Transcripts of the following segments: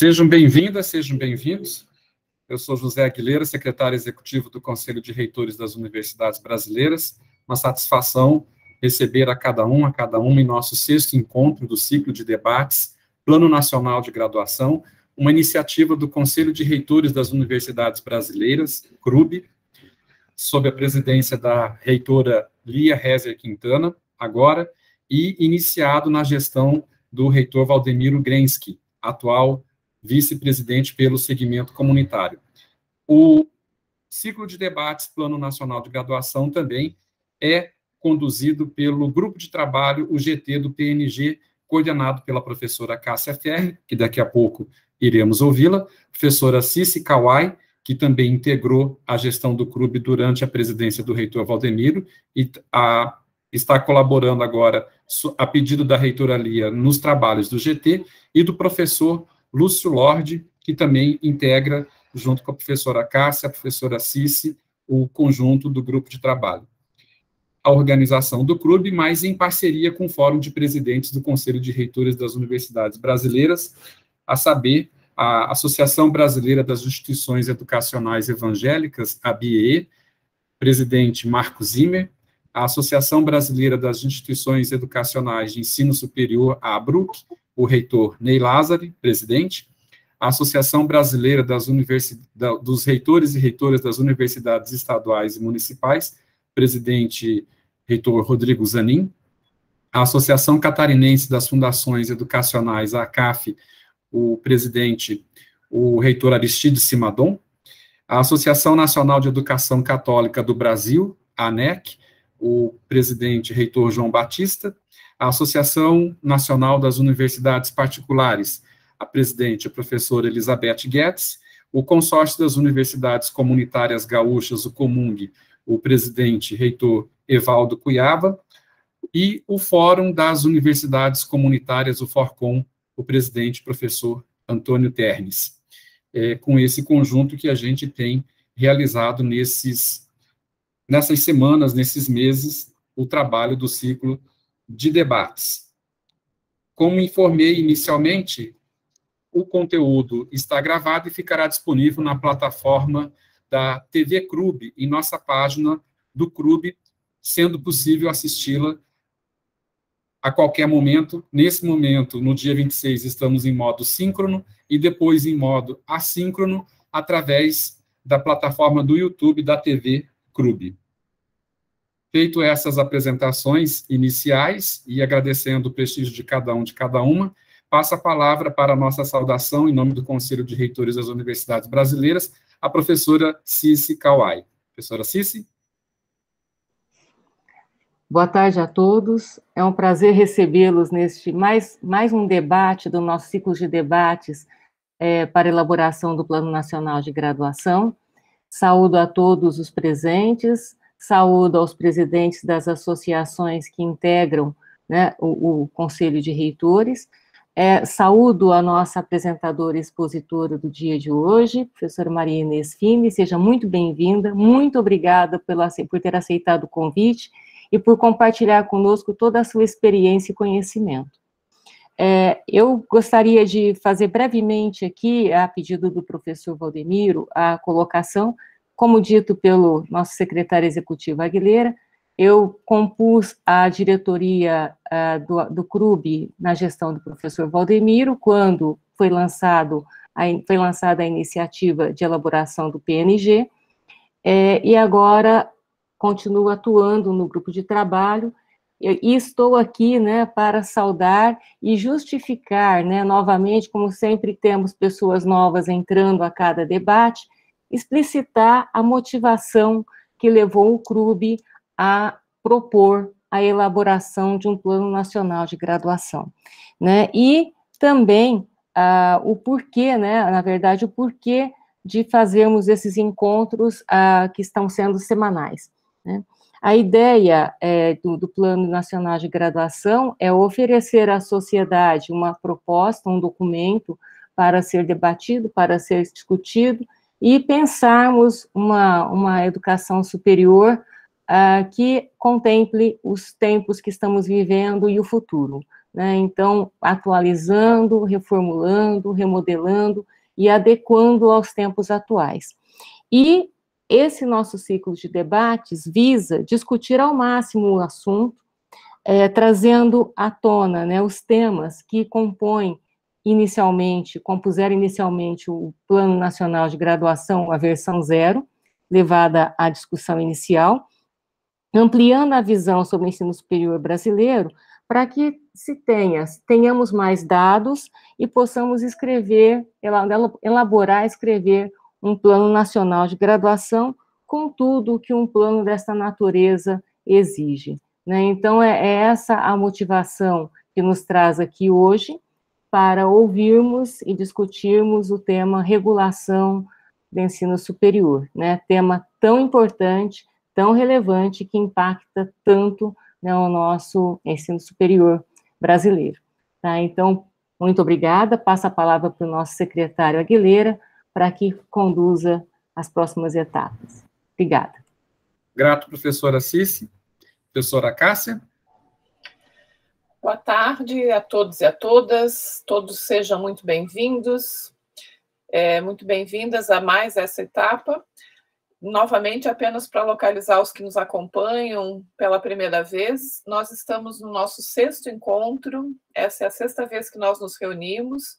Sejam bem-vindas, sejam bem-vindos. Eu sou José Aguilera, secretário executivo do Conselho de Reitores das Universidades Brasileiras. Uma satisfação receber a cada uma em nosso 6º encontro do ciclo de debates Plano Nacional de Graduação, uma iniciativa do Conselho de Reitores das Universidades Brasileiras, CRUB, sob a presidência da reitora Lia Rezer Quintana, agora, e iniciado na gestão do reitor Valdemiro Grensky, atual vice-presidente pelo segmento comunitário. O ciclo de debates Plano Nacional de Graduação também é conduzido pelo grupo de trabalho, o GT do PNG, coordenado pela professora Cássia Ferri, que daqui a pouco iremos ouvi-la, professora Cici Kawai, que também integrou a gestão do CRUB durante a presidência do reitor Valdemiro, e está colaborando agora, a pedido da reitora Lia, nos trabalhos do GT, e do professor Lúcio Lorde, que também integra, junto com a professora Cássia, a professora Cici, o conjunto do grupo de trabalho. A organização do CRUB, mas em parceria com o Fórum de Presidentes do Conselho de Reitores das Universidades Brasileiras, a saber, a Associação Brasileira das Instituições Educacionais Evangélicas, a ABIE, presidente Marco Zimmer, a Associação Brasileira das Instituições Educacionais de Ensino Superior, a ABRUC, o reitor Ney Lázari, presidente, a Associação Brasileira dos Reitores e Reitoras das Universidades Estaduais e Municipais, presidente reitor Rodrigo Zanin, a Associação Catarinense das Fundações Educacionais, a ACAF, o presidente, o reitor Aristides Simadon, a Associação Nacional de Educação Católica do Brasil, a ANEC, o presidente reitor João Batista, a Associação Nacional das Universidades Particulares, a presidente, a professora Elizabeth Guedes, o Consórcio das Universidades Comunitárias Gaúchas, o COMUNG, o presidente reitor Evaldo Cuiaba, e o Fórum das Universidades Comunitárias, o FORCOM, o presidente, professor Antônio Ternes. É com esse conjunto que a gente tem realizado nessas semanas, nesses meses, o trabalho do ciclo de debates. Como informei inicialmente, o conteúdo está gravado e ficará disponível na plataforma da TV CRUB, em nossa página do CRUB, sendo possível assisti-la a qualquer momento. Nesse momento, no dia 26, estamos em modo síncrono e depois em modo assíncrono, através da plataforma do YouTube da TV CRUB. Feito essas apresentações iniciais e agradecendo o prestígio de cada uma, passo a palavra para a nossa saudação, em nome do Conselho de Reitores das Universidades Brasileiras, a professora Cici Kawai. Professora Cici? Boa tarde a todos. É um prazer recebê-los neste mais um debate do nosso ciclo de debates para elaboração do Plano Nacional de Graduação. Saúdo a todos os presentes, saúdo aos presidentes das associações que integram, né, o Conselho de Reitores, saúdo a nossa apresentadora e expositora do dia de hoje, professora Maria Inês Fini, seja muito bem-vinda, muito obrigada por ter aceitado o convite e por compartilhar conosco toda a sua experiência e conhecimento. Eu gostaria de fazer brevemente aqui, a pedido do professor Valdemiro, a colocação. Como dito pelo nosso secretário executivo Aguilera, eu compus a diretoria do CRUB na gestão do professor Valdemiro, quando foi lançada a iniciativa de elaboração do PNG, e agora continuo atuando no grupo de trabalho, e estou aqui, né, para saudar e justificar, né, novamente, como sempre temos pessoas novas entrando a cada debate, explicitar a motivação que levou o CRUB a propor a elaboração de um Plano Nacional de Graduação, né, e também o porquê, né, na verdade, o porquê de fazermos esses encontros que estão sendo semanais, né. A ideia do Plano Nacional de Graduação é oferecer à sociedade uma proposta, um documento para ser debatido, para ser discutido, e pensarmos uma educação superior que contemple os tempos que estamos vivendo e o futuro, né? Então, atualizando, reformulando, remodelando e adequando aos tempos atuais. E esse nosso ciclo de debates visa discutir ao máximo o assunto, trazendo à tona, né, os temas que compuseram inicialmente o Plano Nacional de Graduação, a versão 0, levada à discussão inicial, ampliando a visão sobre o ensino superior brasileiro, para que tenhamos mais dados e possamos elaborar, escrever um plano nacional de graduação com tudo que um plano dessa natureza exige, né? Então, é essa a motivação que nos traz aqui hoje para ouvirmos e discutirmos o tema regulação do ensino superior, né? Tema tão importante, tão relevante, que impacta tanto, né, o nosso ensino superior brasileiro. Tá? Então, muito obrigada. Passo a palavra para o nosso secretário Aguilera, para que conduza as próximas etapas. Obrigada. Grato, professora Cici. Professora Cássia. Boa tarde a todos e a todas. Todos sejam muito bem-vindos. Muito bem-vindas a mais essa etapa. Novamente, apenas para localizar os que nos acompanham pela primeira vez, nós estamos no nosso 6º encontro, essa é a 6ª vez que nós nos reunimos.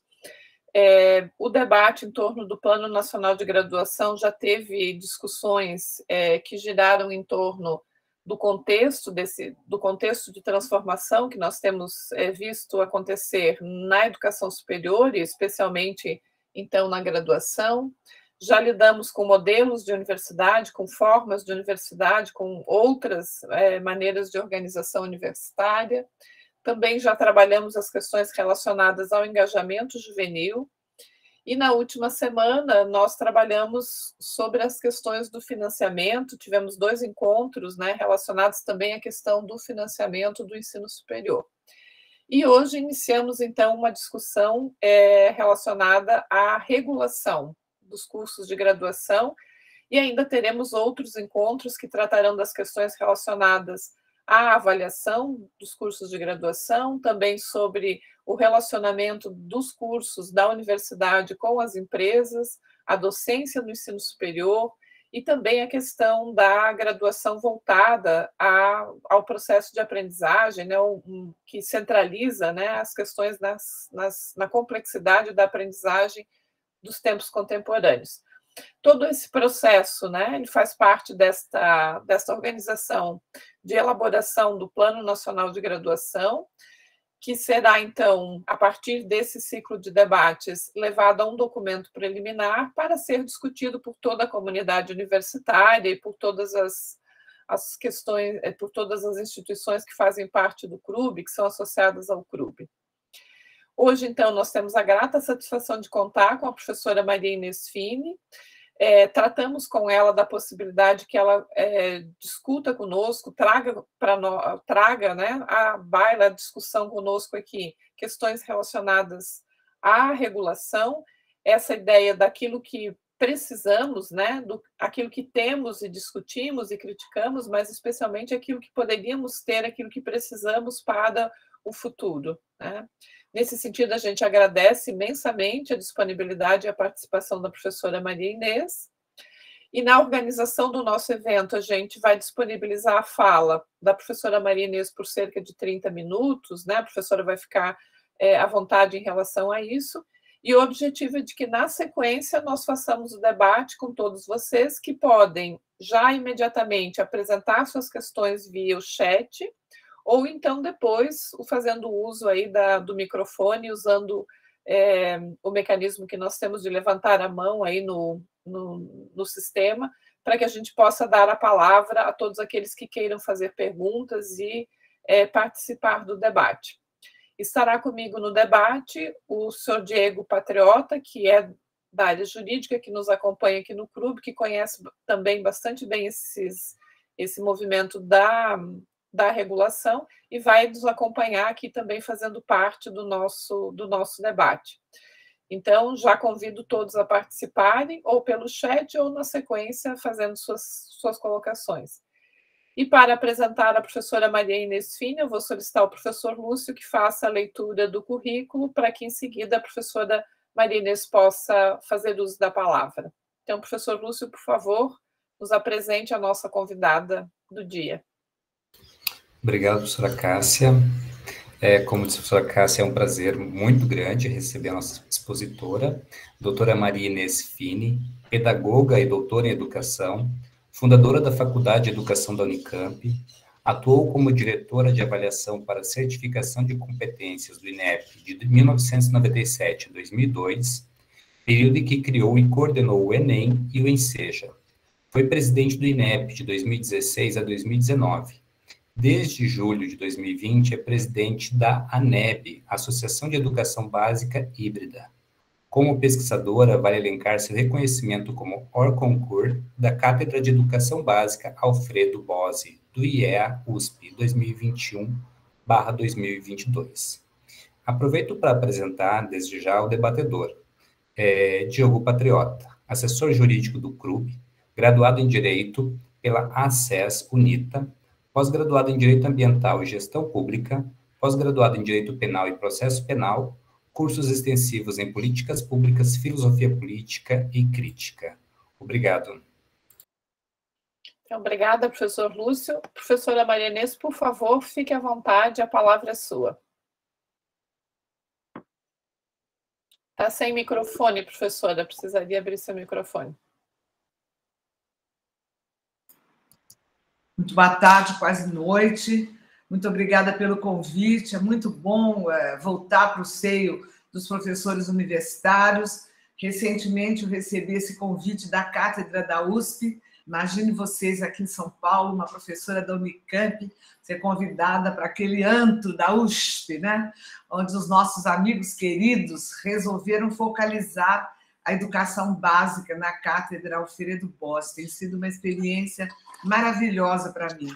O debate em torno do Plano Nacional de Graduação já teve discussões que giraram em torno do contexto de transformação que nós temos visto acontecer na educação superior, e especialmente, então, na graduação. Já lidamos com modelos de universidade, com formas de universidade, com outras maneiras de organização universitária. Também já trabalhamos as questões relacionadas ao engajamento juvenil. E na última semana, nós trabalhamos sobre as questões do financiamento, tivemos 2 encontros, né, relacionados também à questão do financiamento do ensino superior. E hoje iniciamos, então, uma discussão relacionada à regulação dos cursos de graduação, e ainda teremos outros encontros que tratarão das questões relacionadas à avaliação dos cursos de graduação, também sobre o relacionamento dos cursos da universidade com as empresas, a docência no ensino superior e também a questão da graduação voltada ao processo de aprendizagem, né, que centraliza, né, as questões na complexidade da aprendizagem dos tempos contemporâneos. Todo esse processo, né, ele faz parte desta organização de elaboração do Plano Nacional de Graduação, que será, então, a partir desse ciclo de debates, levado a um documento preliminar para ser discutido por toda a comunidade universitária e por todas as questões, por todas as instituições que fazem parte do CRUB, que são associadas ao CRUB. Hoje, então, nós temos a grata satisfação de contar com a professora Maria Inês Fini. Tratamos com ela da possibilidade que ela discuta conosco, traga, né, à baila, a discussão conosco aqui, questões relacionadas à regulação, essa ideia daquilo que precisamos, né, aquilo que temos e discutimos e criticamos, mas especialmente aquilo que poderíamos ter, aquilo que precisamos para o futuro, né? Nesse sentido, a gente agradece imensamente a disponibilidade e a participação da professora Maria Inês. E na organização do nosso evento, a gente vai disponibilizar a fala da professora Maria Inês por cerca de 30 minutos, né? A professora vai ficar à vontade em relação a isso. E o objetivo é de que, na sequência, nós façamos o debate com todos vocês, que podem já imediatamente apresentar suas questões via o chat, ou então depois fazendo uso aí do microfone, usando o mecanismo que nós temos de levantar a mão aí no sistema, para que a gente possa dar a palavra a todos aqueles que queiram fazer perguntas e participar do debate. Estará comigo no debate o senhor Diego Patriota, que é da área jurídica, que nos acompanha aqui no clube, que conhece também bastante bem esse movimento da regulação e vai nos acompanhar aqui também fazendo parte do nosso debate. Então, já convido todos a participarem, ou pelo chat, ou na sequência, fazendo suas colocações. E para apresentar a professora Maria Inês Fini, eu vou solicitar ao professor Lúcio que faça a leitura do currículo, para que em seguida a professora Maria Inês possa fazer uso da palavra. Então, professor Lúcio, por favor, nos apresente a nossa convidada do dia. Obrigado, professora Cássia. Como disse a professora Cássia, é um prazer muito grande receber a nossa expositora, doutora Maria Inês Fini, pedagoga e doutora em educação, fundadora da Faculdade de Educação da Unicamp, atuou como diretora de avaliação para certificação de competências do INEP de 1997 a 2002, período em que criou e coordenou o Enem e o Enseja. Foi presidente do INEP de 2016 a 2019. Desde julho de 2020, é presidente da ANEB, Associação de Educação Básica Híbrida. Como pesquisadora, vale elencar seu reconhecimento como hors concours da Cátedra de Educação Básica Alfredo Bose, do IEA USP 2021/2022. Aproveito para apresentar, desde já, o debatedor, Diogo Patriota, assessor jurídico do CRUB, graduado em Direito pela ACES UNITA, pós-graduado em Direito Ambiental e Gestão Pública, pós-graduado em Direito Penal e Processo Penal, cursos extensivos em Políticas Públicas, Filosofia Política e Crítica. Obrigado. Então, obrigada, professor Lúcio. Professora Maria Inês, por favor, fique à vontade, a palavra é sua. Está sem microfone, professora, precisaria abrir seu microfone. Muito boa tarde, quase noite. Muito obrigada pelo convite. É muito bom voltar para o seio dos professores universitários. Recentemente eu recebi esse convite da cátedra da USP. Imagine vocês aqui em São Paulo, uma professora da Unicamp, ser convidada para aquele antro da USP, né? Onde os nossos amigos queridos resolveram focalizar a educação básica na cátedra Alfredo Bose. Tem sido uma experiência maravilhosa para mim,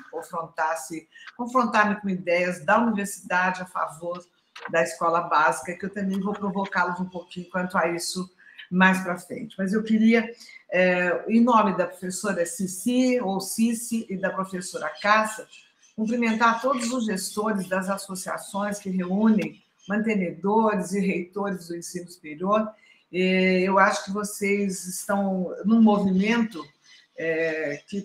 confrontar-me com ideias da universidade a favor da escola básica, que eu também vou provocá-los um pouquinho quanto a isso mais para frente. Mas eu queria, em nome da professora Cici e da professora Cássia, cumprimentar todos os gestores das associações que reúnem mantenedores e reitores do ensino superior. Eu acho que vocês estão num movimento que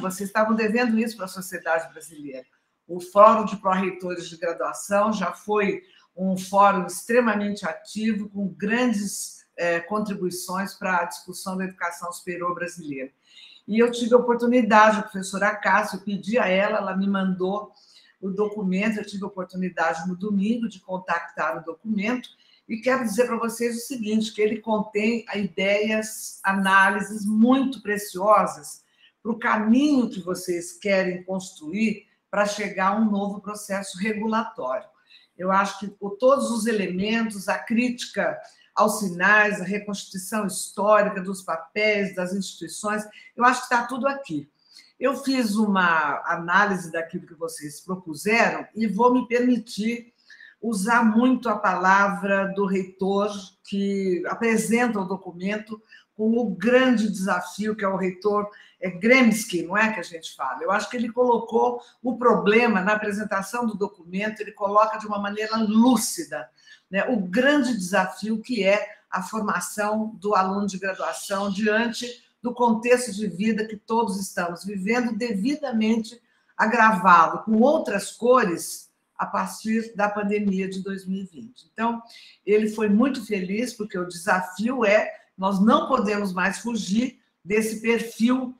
vocês estavam devendo isso para a sociedade brasileira. O Fórum de Pró-Reitores de Graduação já foi um fórum extremamente ativo, com grandes contribuições para a discussão da educação superior brasileira. E eu tive a oportunidade, a professora Cássia, eu pedi a ela me mandou o documento, eu tive a oportunidade no domingo de contactar o documento, e quero dizer para vocês o seguinte, que ele contém ideias, análises muito preciosas para o caminho que vocês querem construir para chegar a um novo processo regulatório. Eu acho que por todos os elementos, a crítica aos sinais, a reconstituição histórica dos papéis, das instituições, eu acho que está tudo aqui. Eu fiz uma análise daquilo que vocês propuseram e vou me permitir usar muito a palavra do reitor, que apresenta o documento com o grande desafio, que é o reitor Gremsky, não é que a gente fala? Eu acho que ele colocou o problema na apresentação do documento, ele coloca de uma maneira lúcida, né, o grande desafio que é a formação do aluno de graduação diante do contexto de vida que todos estamos vivendo, devidamente agravado com outras cores a partir da pandemia de 2020. Então, ele foi muito feliz, porque o desafio nós não podemos mais fugir desse perfil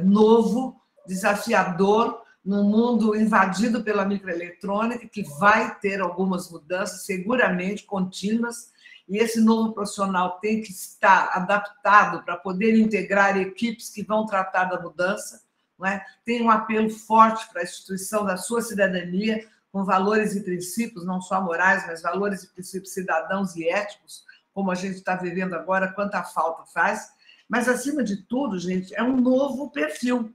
novo, desafiador, num mundo invadido pela microeletrônica, que vai ter algumas mudanças, seguramente contínuas, e esse novo profissional tem que estar adaptado para poder integrar equipes que vão tratar da mudança, não é? Tem um apelo forte para a instituição da sua cidadania, com valores e princípios, não só morais, mas valores e princípios cidadãos e éticos, como a gente está vivendo agora, quanta falta faz. Mas, acima de tudo, gente, é um novo perfil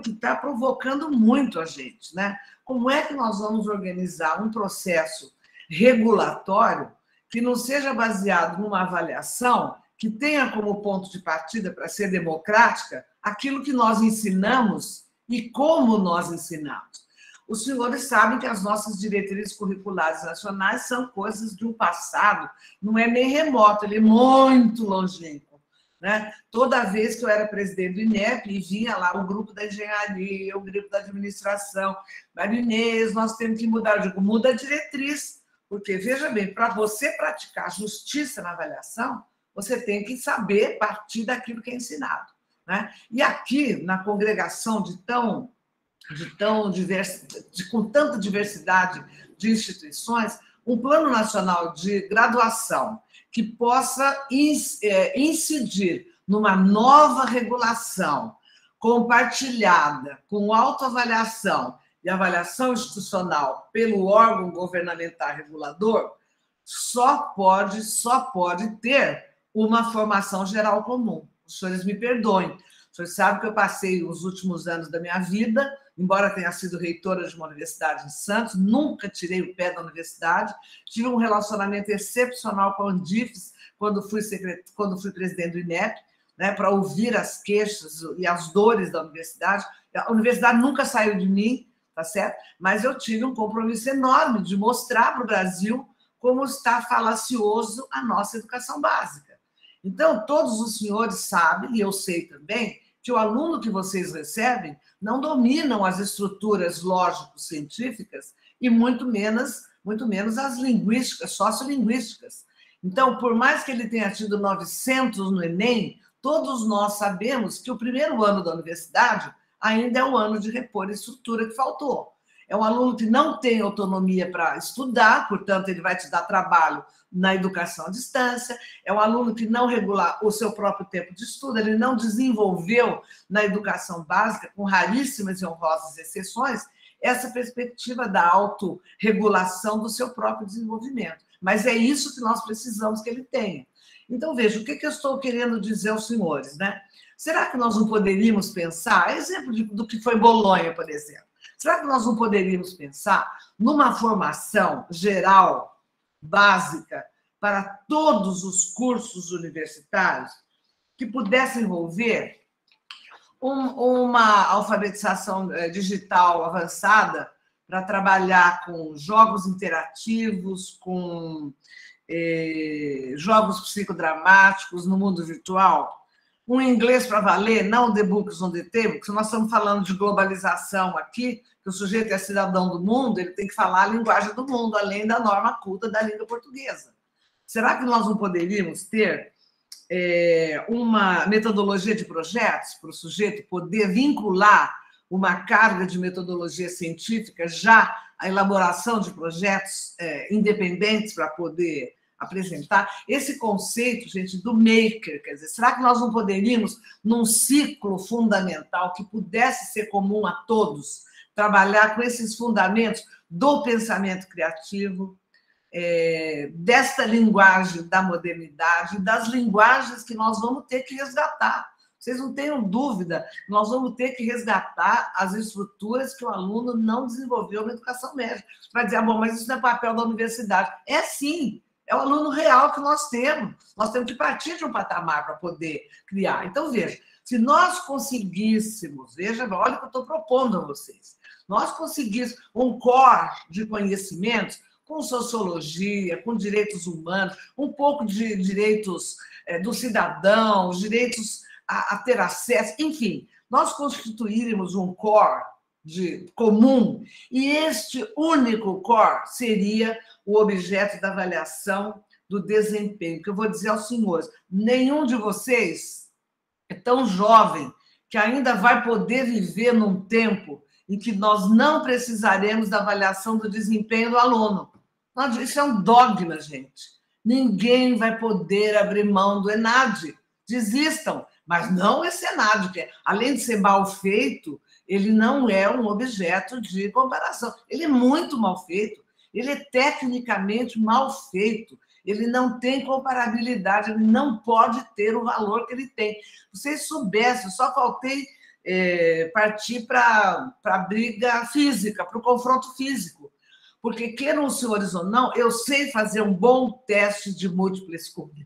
que está provocando muito a gente, né? Como é que nós vamos organizar um processo regulatório que não seja baseado numa avaliação que tenha como ponto de partida, para ser democrática, aquilo que nós ensinamos e como nós ensinamos. Os senhores sabem que as nossas diretrizes curriculares nacionais são coisas de um passado, não é nem remoto, ele é muito longínquo, né? Toda vez que eu era presidente do INEP e vinha lá o grupo da engenharia, o grupo da administração, Maria Inês, nós temos que mudar, eu digo, muda a diretriz, porque, veja bem, para você praticar justiça na avaliação, você tem que saber partir daquilo que é ensinado, né? E aqui, na congregação com tanta diversidade de instituições, um plano nacional de graduação que possa incidir numa nova regulação compartilhada, com autoavaliação e avaliação institucional pelo órgão governamental regulador, só pode ter uma formação geral comum. Os senhores me perdoem. Os senhores sabem que eu passei os últimos anos da minha vida, embora tenha sido reitora de uma universidade em Santos, nunca tirei o pé da universidade, tive um relacionamento excepcional com a Andifes quando fui presidente do INEP, né, para ouvir as queixas e as dores da universidade. A universidade nunca saiu de mim, tá certo? Mas eu tive um compromisso enorme de mostrar para o Brasil como está falacioso a nossa educação básica. Então, todos os senhores sabem, e eu sei também, que o aluno que vocês recebem não dominam as estruturas lógico-científicas e muito menos as linguísticas, sociolinguísticas. Então, por mais que ele tenha tido 900 no Enem, todos nós sabemos que o primeiro ano da universidade ainda é o ano de repor a estrutura que faltou. É um aluno que não tem autonomia para estudar, portanto, ele vai te dar trabalho na educação à distância. É um aluno que não regula o seu próprio tempo de estudo, ele não desenvolveu na educação básica, com raríssimas e honrosas exceções, essa perspectiva da autorregulação do seu próprio desenvolvimento. Mas é isso que nós precisamos que ele tenha. Então, veja, o que eu estou querendo dizer aos senhores, né? Será que nós não poderíamos pensar, exemplo do que foi Bolonha, por exemplo, será que nós não poderíamos pensar numa formação geral, básica, para todos os cursos universitários, que pudesse envolver uma alfabetização digital avançada para trabalhar com jogos interativos, com jogos psicodramáticos no mundo virtual, um inglês para valer, não the books on the table, porque nós estamos falando de globalização aqui, que o sujeito é cidadão do mundo, ele tem que falar a linguagem do mundo, além da norma culta da língua portuguesa. Será que nós não poderíamos ter uma metodologia de projetos para o sujeito poder vincular uma carga de metodologia científica já à elaboração de projetos independentes para poder apresentar? Esse conceito, gente, do maker, quer dizer, será que nós não poderíamos, num ciclo fundamental que pudesse ser comum a todos, trabalhar com esses fundamentos do pensamento criativo, desta linguagem da modernidade, das linguagens que nós vamos ter que resgatar? Vocês não tenham dúvida, nós vamos ter que resgatar as estruturas que o aluno não desenvolveu na educação média. Vai dizer, bom, mas isso não é papel da universidade. É sim, é o aluno real que nós temos. Nós temos que partir de um patamar para poder criar. Então, veja, se nós conseguíssemos, veja, olha o que eu estou propondo a vocês, nós conseguíssemos um core de conhecimentos com sociologia, com direitos humanos, um pouco de direitos do cidadão, os direitos a ter acesso, enfim, nós constituímos um core comum, e este único core seria o objeto da avaliação do desempenho, que eu vou dizer aos senhores, nenhum de vocês é tão jovem que ainda vai poder viver num tempo em que nós não precisaremos da avaliação do desempenho do aluno. Isso é um dogma, gente. Ninguém vai poder abrir mão do ENAD. Desistam. Mas não esse ENAD, que além de ser mal feito, ele não é um objeto de comparação. Ele é muito mal feito. Ele é tecnicamente mal feito. Ele não tem comparabilidade. Ele não pode ter o valor que ele tem. Vocês soubessem, eu só faltei partir para a briga física, para o confronto físico. Porque, queiram os senhores ou não, eu sei fazer um bom teste de múltipla escolha.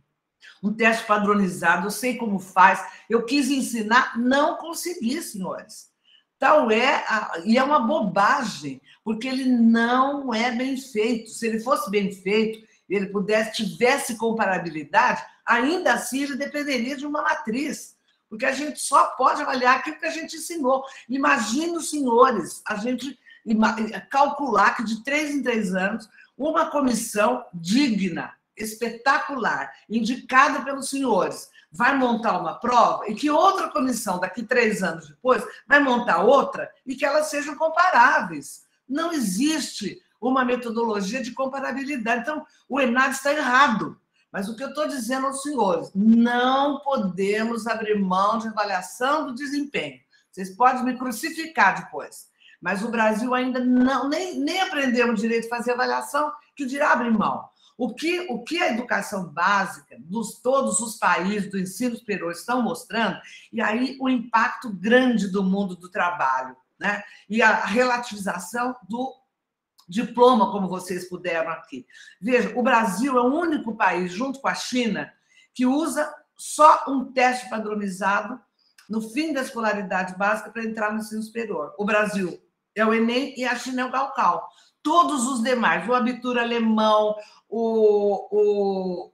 um teste padronizado, eu sei como faz, eu quis ensinar, não consegui, senhores. Tal é, e é uma bobagem, porque ele não é bem feito. Se ele fosse bem feito, ele tivesse comparabilidade, ainda assim ele dependeria de uma matriz, porque a gente só pode avaliar aquilo que a gente ensinou. Imagine os senhores, a gente calcular que de 3 em 3 anos, uma comissão digna, espetacular, indicada pelos senhores, vai montar uma prova e que outra comissão, daqui 3 anos depois, vai montar outra e que elas sejam comparáveis. Não existe uma metodologia de comparabilidade. Então, o ENAD está errado. Mas o que eu estou dizendo aos senhores, não podemos abrir mão de avaliação do desempenho. Vocês podem me crucificar depois. Mas o Brasil ainda nem aprendeu direito a fazer avaliação, que dirá abrir mão. O que a educação básica, todos os países do ensino superior estão mostrando, e aí o impacto grande do mundo do trabalho, né? E a relativização do diploma, como vocês puderam aqui. Veja, o Brasil é o único país, junto com a China, que usa só um teste padronizado no fim da escolaridade básica para entrar no ensino superior. O Brasil é o Enem e a China é o Gaokao. Todos os demais, o Abitur alemão, o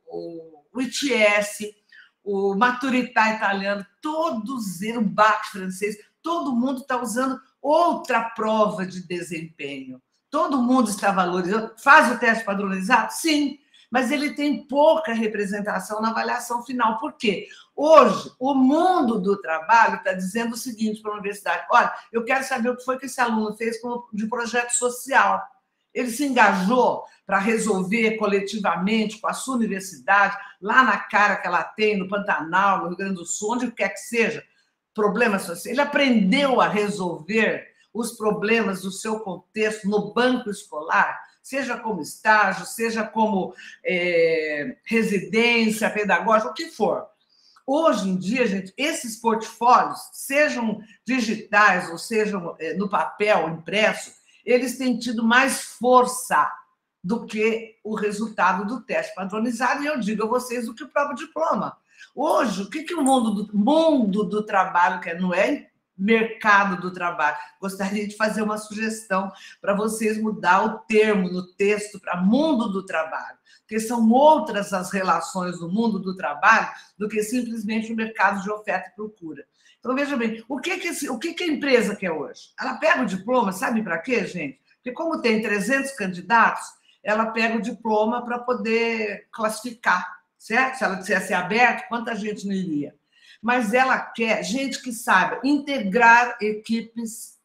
ITS, o Maturità italiano, todos eles, o BAC francês, todo mundo está usando outra prova de desempenho. Todo mundo está valorizando. Faz o teste padronizado? Sim, mas ele tem pouca representação na avaliação final. Por quê? Hoje, o mundo do trabalho está dizendo o seguinte para a universidade: olha, eu quero saber o que foi que esse aluno fez de projeto social. Ele se engajou para resolver coletivamente com a sua universidade, lá na cara que ela tem, no Pantanal, no Rio Grande do Sul, onde quer que seja, problemas sociais. Ele aprendeu a resolver os problemas do seu contexto no banco escolar, seja como estágio, seja como residência pedagógica, o que for. Hoje em dia, gente, esses portfólios, sejam digitais ou sejam no papel, impresso, eles têm tido mais força do que o resultado do teste padronizado, e eu digo a vocês do que o próprio diploma. Hoje, o que o mundo do trabalho quer? Não é mercado do trabalho. Gostaria de fazer uma sugestão para vocês mudar o termo no texto para mundo do trabalho, porque são outras as relações do mundo do trabalho do que simplesmente o mercado de oferta e procura. Então, veja bem, o que a empresa quer hoje? Ela pega o diploma, sabe para quê, gente? Porque como tem 300 candidatos, ela pega o diploma para poder classificar, certo? Se ela dissesse aberto, quanta gente não iria? Mas ela quer gente que saiba integrar equipes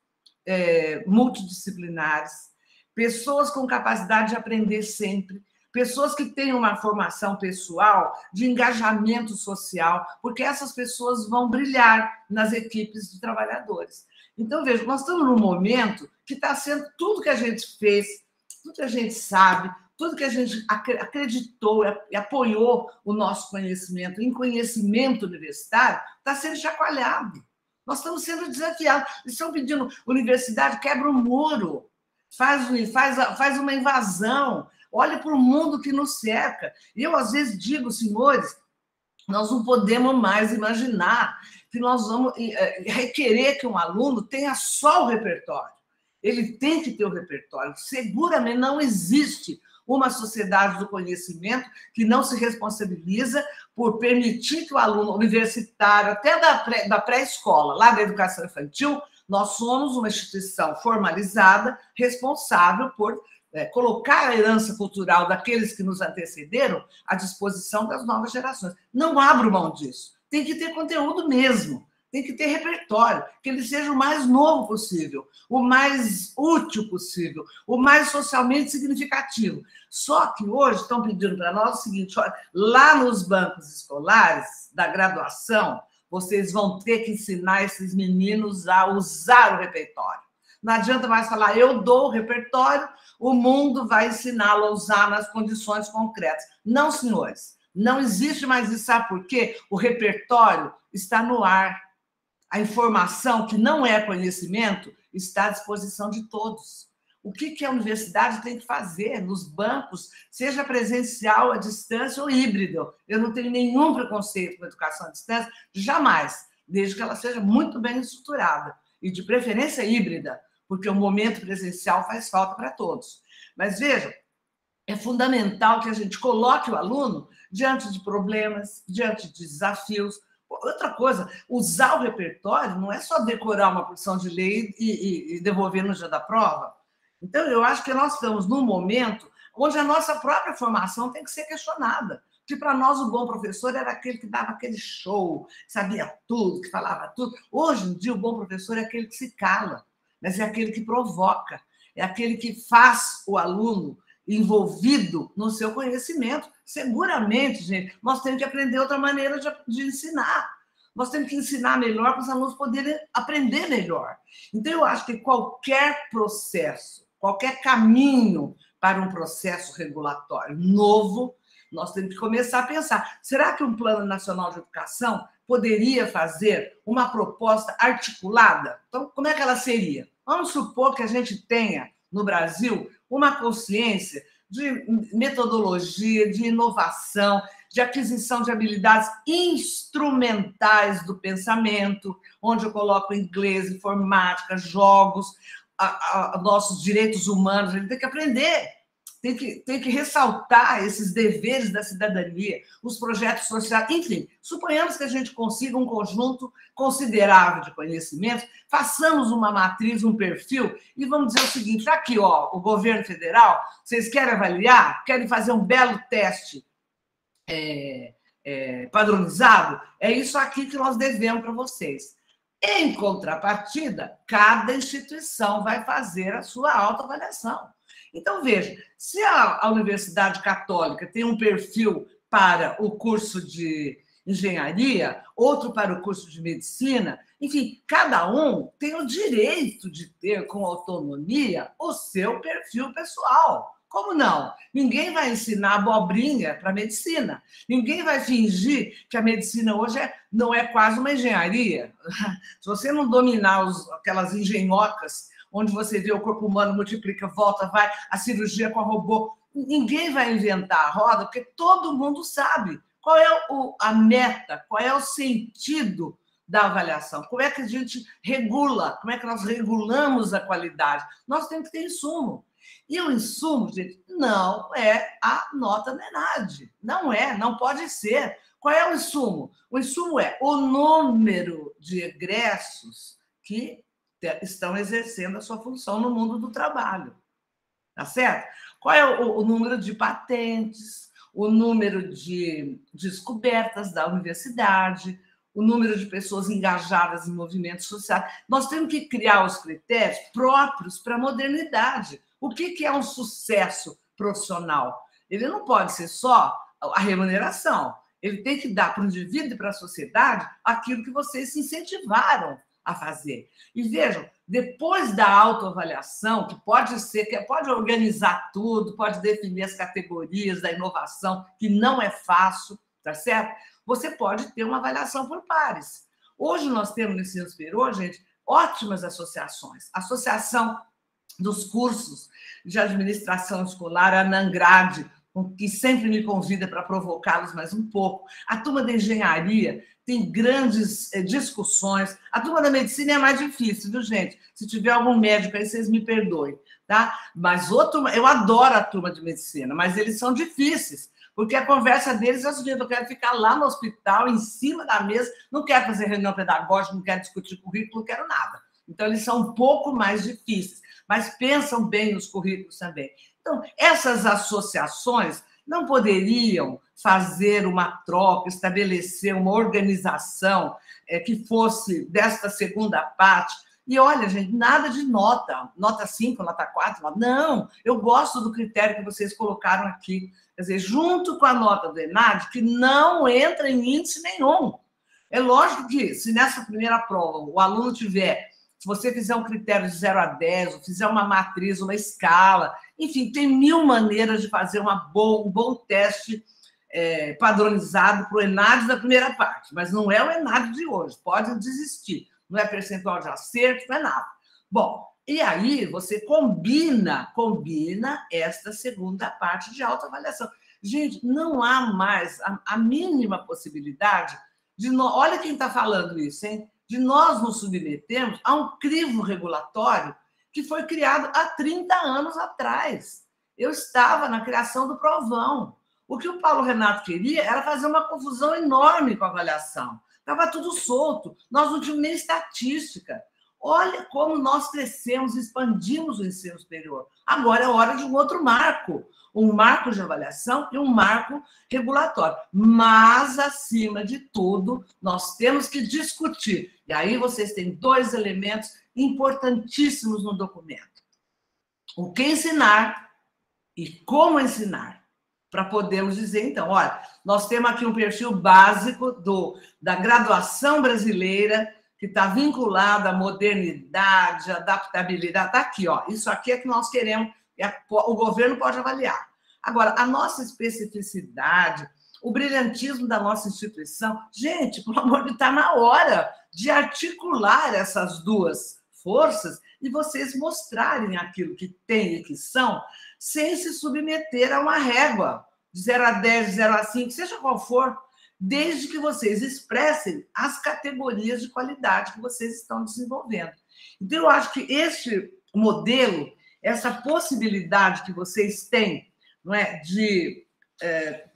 multidisciplinares, pessoas com capacidade de aprender sempre, pessoas que tenham uma formação pessoal de engajamento social, porque essas pessoas vão brilhar nas equipes de trabalhadores. Então, veja, nós estamos num momento que está sendo tudo que a gente fez, tudo que a gente sabe, tudo que a gente acreditou e apoiou o nosso conhecimento em conhecimento universitário, está sendo chacoalhado. Nós estamos sendo desafiados. Eles estão pedindo, universidade, quebra o muro, faz uma invasão, olha para o mundo que nos cerca. E eu, às vezes, digo, senhores, nós não podemos mais imaginar que nós vamos requerer que um aluno tenha só o repertório. Ele tem que ter o repertório. Seguramente não existe uma sociedade do conhecimento que não se responsabiliza por permitir que o aluno universitário, até da pré-escola, lá da educação infantil, nós somos uma instituição formalizada, responsável por colocar a herança cultural daqueles que nos antecederam à disposição das novas gerações. Não abro mão disso. Tem que ter conteúdo mesmo. Tem que ter repertório, que ele seja o mais novo possível, o mais útil possível, o mais socialmente significativo. Só que hoje estão pedindo para nós o seguinte: olha, lá nos bancos escolares da graduação, vocês vão ter que ensinar esses meninos a usar o repertório. Não adianta mais falar, eu dou o repertório, o mundo vai ensiná-lo a usar nas condições concretas. Não, senhores, não existe mais isso. Sabe por quê? O repertório está no ar. A informação, que não é conhecimento, está à disposição de todos. o que a universidade tem que fazer nos bancos, seja presencial, à distância ou híbrido. Eu não tenho nenhum preconceito com a educação à distância, jamais, desde que ela seja muito bem estruturada, e de preferência híbrida, porque o momento presencial faz falta para todos. Mas vejam, é fundamental que a gente coloque o aluno diante de problemas, diante de desafios. Outra coisa, usar o repertório não é só decorar uma porção de lei e devolver no dia da prova. Então, eu acho que nós estamos num momento onde a nossa própria formação tem que ser questionada. Porque, para nós, o bom professor era aquele que dava aquele show, sabia tudo, que falava tudo. Hoje em dia, o bom professor é aquele que se cala, mas é aquele que provoca, é aquele que faz o aluno envolvido no seu conhecimento. Seguramente, gente, nós temos que aprender outra maneira de ensinar. Nós temos que ensinar melhor para os alunos poderem aprender melhor. Então, eu acho que qualquer processo, qualquer caminho para um processo regulatório novo, nós temos que começar a pensar, será que um Plano Nacional de Educação poderia fazer uma proposta articulada? Então, como é que ela seria? Vamos supor que a gente tenha, no Brasil, uma consciência de metodologia, de inovação, de aquisição de habilidades instrumentais do pensamento, onde eu coloco inglês, informática, jogos, nossos direitos humanos. A gente tem que aprender, tem que ressaltar esses deveres da cidadania, os projetos sociais, enfim, suponhamos que a gente consiga um conjunto considerável de conhecimentos, façamos uma matriz, um perfil, e vamos dizer o seguinte, aqui, ó, o governo federal, vocês querem avaliar, querem fazer um belo teste padronizado, é isso aqui que nós devemos para vocês. Em contrapartida, cada instituição vai fazer a sua autoavaliação. Então, veja, se a Universidade Católica tem um perfil para o curso de engenharia, outro para o curso de medicina, enfim, cada um tem o direito de ter, com autonomia, o seu perfil pessoal. Como não? Ninguém vai ensinar abobrinha para a medicina. Ninguém vai fingir que a medicina hoje não é quase uma engenharia. Se você não dominar aquelas engenhocas, onde você vê o corpo humano multiplica, volta, vai, a cirurgia com a robô, ninguém vai inventar a roda, porque todo mundo sabe qual é a meta, qual é o sentido da avaliação, como é que a gente regula, como é que nós regulamos a qualidade. Nós temos que ter insumo. E o insumo, gente, não é a nota NENAD. Não é, não pode ser. Qual é o insumo? O insumo é o número de egressos que estão exercendo a sua função no mundo do trabalho. Tá certo? Qual é o número de patentes, o número de descobertas da universidade, o número de pessoas engajadas em movimentos sociais. Nós temos que criar os critérios próprios para a modernidade. O que é um sucesso profissional? Ele não pode ser só a remuneração. Ele tem que dar para o indivíduo e para a sociedade aquilo que vocês se incentivaram a fazer. E vejam, depois da autoavaliação, que pode ser, que pode organizar tudo, pode definir as categorias da inovação, que não é fácil, tá certo? Você pode ter uma avaliação por pares. Hoje nós temos no ensino superior, gente, ótimas associações. Associação dos cursos de administração escolar, a ANANGRADE, que sempre me convida para provocá-los mais um pouco. A turma da engenharia tem grandes discussões. A turma da medicina é mais difícil, viu, gente? Se tiver algum médico aí, vocês me perdoem, tá? Mas eu adoro a turma de medicina, mas eles são difíceis, porque a conversa deles é o seguinte: eu quero ficar lá no hospital, em cima da mesa, não quero fazer reunião pedagógica, não quero discutir currículo, não quero nada. Então, eles são um pouco mais difíceis, mas pensam bem nos currículos também. Então, essas associações não poderiam fazer uma troca, estabelecer uma organização que fosse desta segunda parte. E olha, gente, nada de nota 5, nota 4, não. Eu gosto do critério que vocês colocaram aqui. Quer dizer, junto com a nota do ENAD, que não entra em índice nenhum. É lógico que, se nessa primeira prova o aluno tiver, se você fizer um critério de 0 a 10, ou fizer uma matriz, uma escala, enfim, tem 1000 maneiras de fazer um bom teste padronizado para o ENAD da primeira parte, mas não é o ENAD de hoje, pode desistir, não é percentual de acerto, não é nada. Bom, E aí você combina esta segunda parte de autoavaliação. Gente, não há mais a mínima possibilidade de nós... Olha quem está falando isso, hein? De nós nos submetermos a um crivo regulatório que foi criado há 30 anos atrás. Eu estava na criação do Provão. O que o Paulo Renato queria era fazer uma confusão enorme com a avaliação. Estava tudo solto, nós não tínhamos nem estatística. Olha como nós crescemos, expandimos o ensino superior. Agora é hora de um outro marco, um marco de avaliação e um marco regulatório. Mas, acima de tudo, nós temos que discutir. E aí vocês têm 2 elementos importantíssimos no documento. O que ensinar e como ensinar. Para podermos dizer, então, olha, nós temos aqui um perfil básico da graduação brasileira, que está vinculado à modernidade, à adaptabilidade. Está aqui, ó. Isso aqui é que nós queremos, o governo pode avaliar. Agora, a nossa especificidade, o brilhantismo da nossa instituição, gente, pelo amor de Deus, está na hora de articular essas 2 forças e vocês mostrarem aquilo que tem e que são, sem se submeter a uma régua de 0 a 10, de 0 a 5, seja qual for, desde que vocês expressem as categorias de qualidade que vocês estão desenvolvendo. Então, eu acho que este modelo, essa possibilidade que vocês têm, não é, de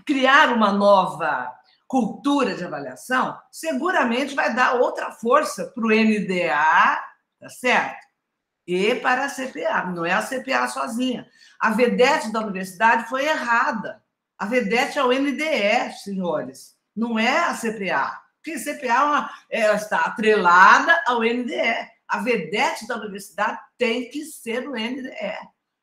criar uma nova cultura de avaliação, seguramente vai dar outra força para o NDA, tá certo? E para a CPA, não é a CPA sozinha. A VDET da universidade foi errada. A VDET é o NDE, senhores, não é a CPA. Porque a CPA está atrelada ao NDE. A VDET da universidade tem que ser o NDE.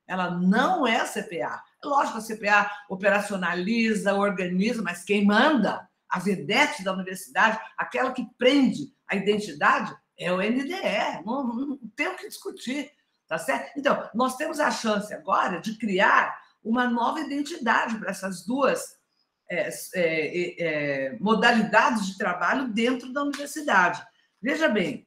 Ela não é a CPA. É lógico, a CPA operacionaliza, organiza, mas quem manda, a VDET da universidade, aquela que prende a identidade, é o NDE. Não tem o que discutir, tá certo? Então, nós temos a chance agora de criar uma nova identidade para essas 2 modalidades de trabalho dentro da universidade. Veja bem,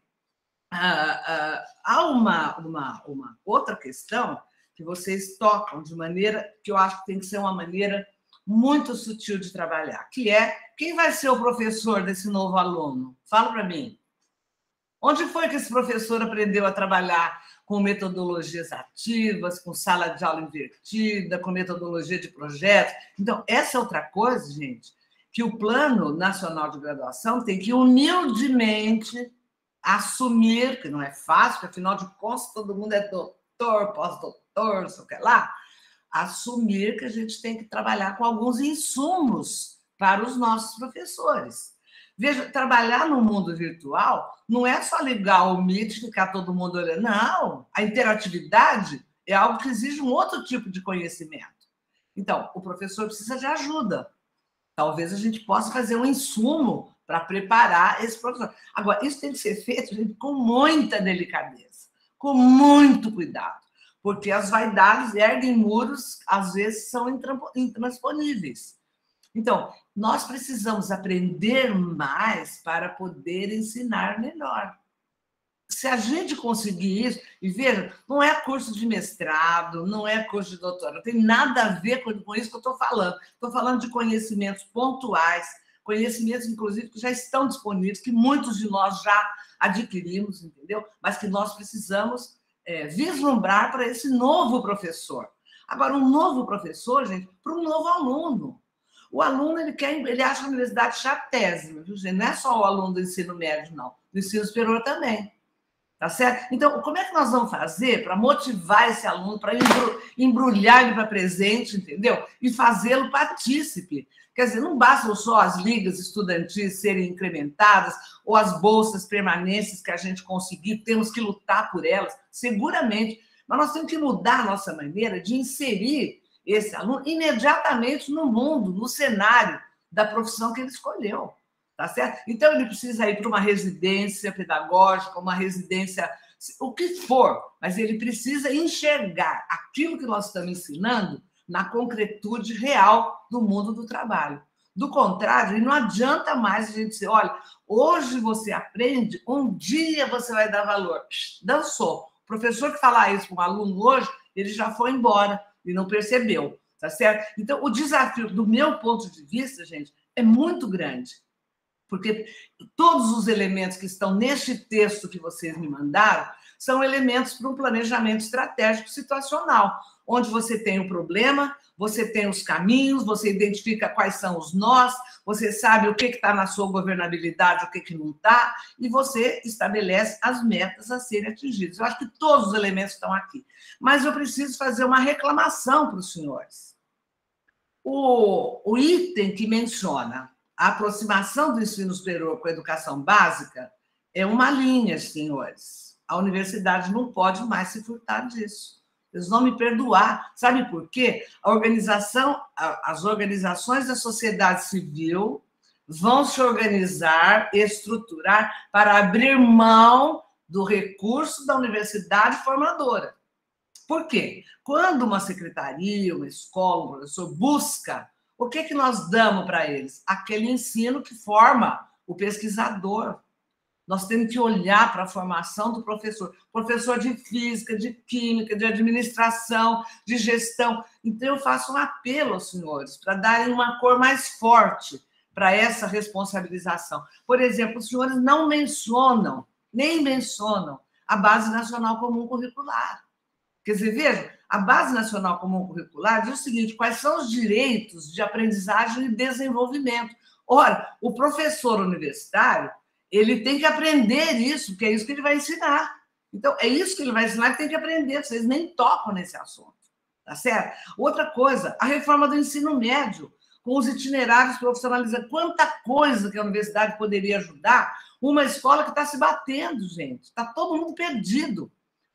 há uma outra questão que vocês tocam de maneira que eu acho que tem que ser uma maneira muito sutil de trabalhar, que é quem vai ser o professor desse novo aluno? Fala para mim. Onde foi que esse professor aprendeu a trabalhar com metodologias ativas, com sala de aula invertida, com metodologia de projetos? Então, essa é outra coisa, gente, que o Plano Nacional de Graduação tem que humildemente assumir, que não é fácil, porque, afinal de contas, todo mundo é doutor, pós-doutor, não sei o que lá, assumir que a gente tem que trabalhar com alguns insumos para os nossos professores. Veja, trabalhar no mundo virtual não é só ligar o Meet e ficar todo mundo olhando. Não, a interatividade é algo que exige um outro tipo de conhecimento. Então, o professor precisa de ajuda. Talvez a gente possa fazer um insumo para preparar esse professor. Agora, isso tem que ser feito, gente, com muita delicadeza, com muito cuidado, porque as vaidades erguem muros, às vezes são intransponíveis. Então, nós precisamos aprender mais para poder ensinar melhor. Se a gente conseguir isso, e veja, não é curso de mestrado, não é curso de doutorado, não tem nada a ver com isso que eu estou falando. Estou falando de conhecimentos pontuais, conhecimentos, inclusive, que já estão disponíveis, que muitos de nós já adquirimos, entendeu? Mas que nós precisamos vislumbrar para esse novo professor. Agora, um novo professor, gente, para um novo aluno. O aluno, ele acha a universidade chatésima, viu, gente? Não é só o aluno do ensino médio, não. Do ensino superior também. Tá certo? Então, como é que nós vamos fazer para motivar esse aluno, para embrulhar ele para presente, entendeu? E fazê-lo partícipe. Quer dizer, não bastam só as ligas estudantis serem incrementadas ou as bolsas permanentes que a gente conseguir, temos que lutar por elas, seguramente. Mas nós temos que mudar a nossa maneira de inserir esse aluno imediatamente no mundo, no cenário da profissão que ele escolheu, tá certo? Então, ele precisa ir para uma residência pedagógica, uma residência, o que for, mas ele precisa enxergar aquilo que nós estamos ensinando na concretude real do mundo do trabalho. Do contrário, não adianta mais a gente dizer, olha, hoje você aprende, um dia você vai dar valor. Dançou. O professor que falar isso para um aluno hoje, ele já foi embora e não percebeu, tá certo? Então, o desafio, do meu ponto de vista, gente, é muito grande, porque todos os elementos que estão neste texto que vocês me mandaram são elementos para um planejamento estratégico situacional, onde você tem o problema, você tem os caminhos, você identifica quais são os nós, você sabe o que está na sua governabilidade, o que não está, e você estabelece as metas a serem atingidas. Eu acho que todos os elementos estão aqui. Mas eu preciso fazer uma reclamação para os senhores. O item que menciona a aproximação do ensino superior com a educação básica é uma linha, senhores. A universidade não pode mais se furtar disso. Eles vão me perdoar. Sabe por quê? As organizações da sociedade civil vão se organizar, estruturar para abrir mão do recurso da universidade formadora. Por quê? Quando uma secretaria, uma escola, um professor busca, o que nós damos para eles? Aquele ensino que forma o pesquisador. Nós temos que olhar para a formação do professor de física, de química, de administração, de gestão. Então, eu faço um apelo aos senhores para darem uma cor mais forte para essa responsabilização. Por exemplo, os senhores não mencionam, nem mencionam, a Base Nacional Comum Curricular. Quer dizer, veja, a Base Nacional Comum Curricular diz o seguinte: quais são os direitos de aprendizagem e desenvolvimento? Ora, o professor universitário, ele tem que aprender isso, porque é isso que ele vai ensinar. Então, é isso que ele vai ensinar, ele tem que aprender. Vocês nem tocam nesse assunto, tá certo? Outra coisa, a reforma do ensino médio, com os itinerários profissionalizantes. Quanta coisa que a universidade poderia ajudar uma escola que está se batendo, gente. Está todo mundo perdido